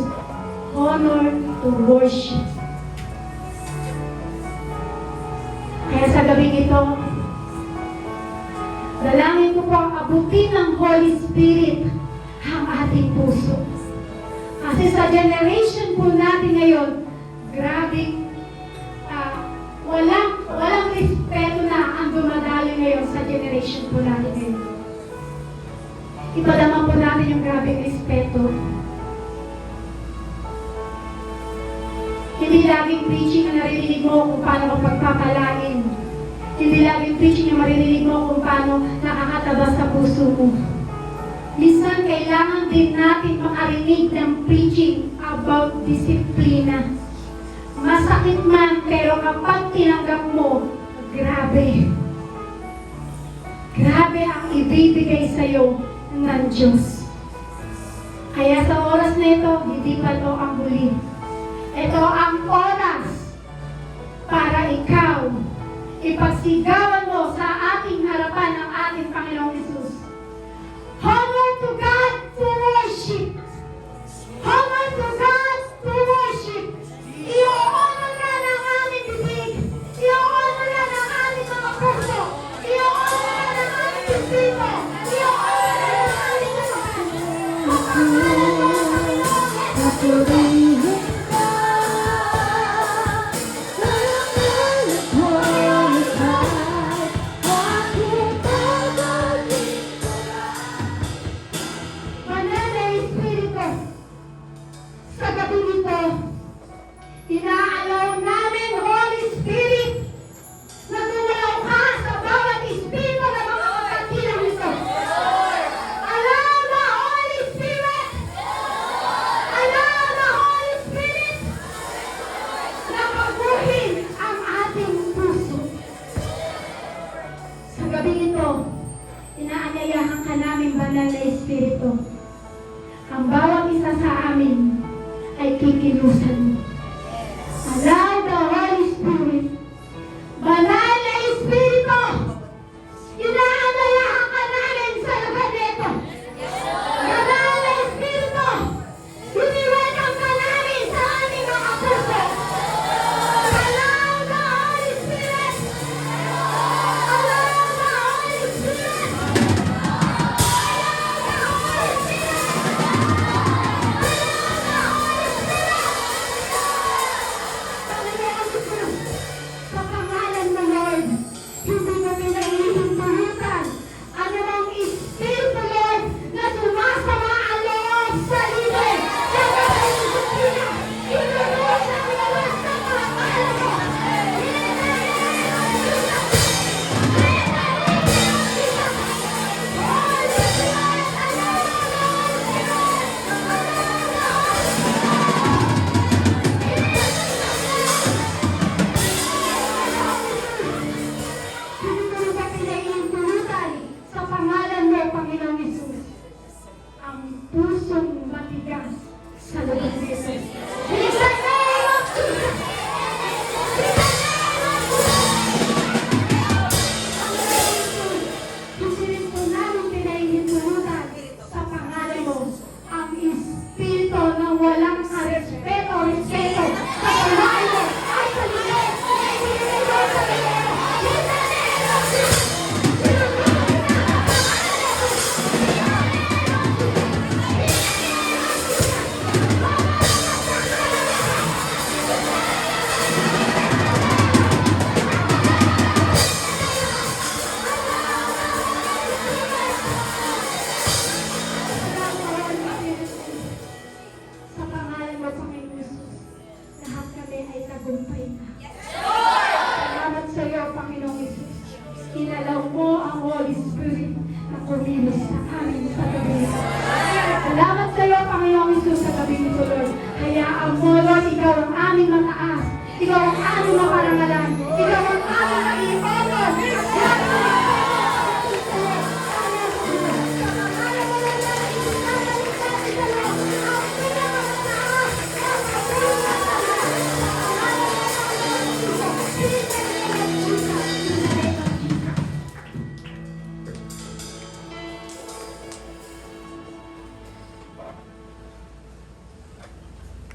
honor to worship. Kaya sa gabing ito, dalangin ko po ang abutin ng Holy Spirit ang ating puso. Kasi sa generation po natin ngayon, grabe, walang respeto na ang dumadayo ngayon sa generation po natin ngayon. Ipadama po natin yung grabing respeto. Hindi laging preaching na naririnig mo kung paano kang pagpapalain. Hindi laging preaching na maririnig mo kung paano nakakataba sa puso mo. Minsan, kailangan din natin makarinig ng preaching about disiplina. Masakit man, pero kapag tinanggap mo, grabe. Grabe ang ibibigay sa'yo ng Diyos. Kaya sa oras na ito, hindi pa ito ang huli. Ito ang oras para ikaw ipagsigawan mo sa ating harapan ng ating Panginoong Hesus. Honor to God to worship. Honor to God to worship. I-honor na ng aming bibig. I-honor na ng aming mga puso. I-honor na ng aming espiritu. I-honor na ng aming katawan. Kapagpalan mo ang Panginoong Hesus. Banal na Espiritu, sa gabi nito, inaalaw namin, Holy Spirit, na tumulaw ka sa bawat espiritu ng mga kapatilang nito. Allow the Holy Spirit! Allow the Holy Spirit na paguhin ang ating puso. Sa gabi nito, inaanyayahan ka namin, Banal na Espiritu. Ang bawat isa sa amin ay kikilusan mo. Allow the Holy Spirit. Banal na Espiritu, inaanyayahan ka namin sa lugar nito. Banal na Espiritu, welcome ka namin sa aming mga puso. Allow the Holy Spirit Diyos sa amin sa gabi. Salamat sa iyo, Panginoong Isus, sa gabi nito, Lord. Hayaan mo, Lord, ikaw ang aming mataas. Ikaw ang aming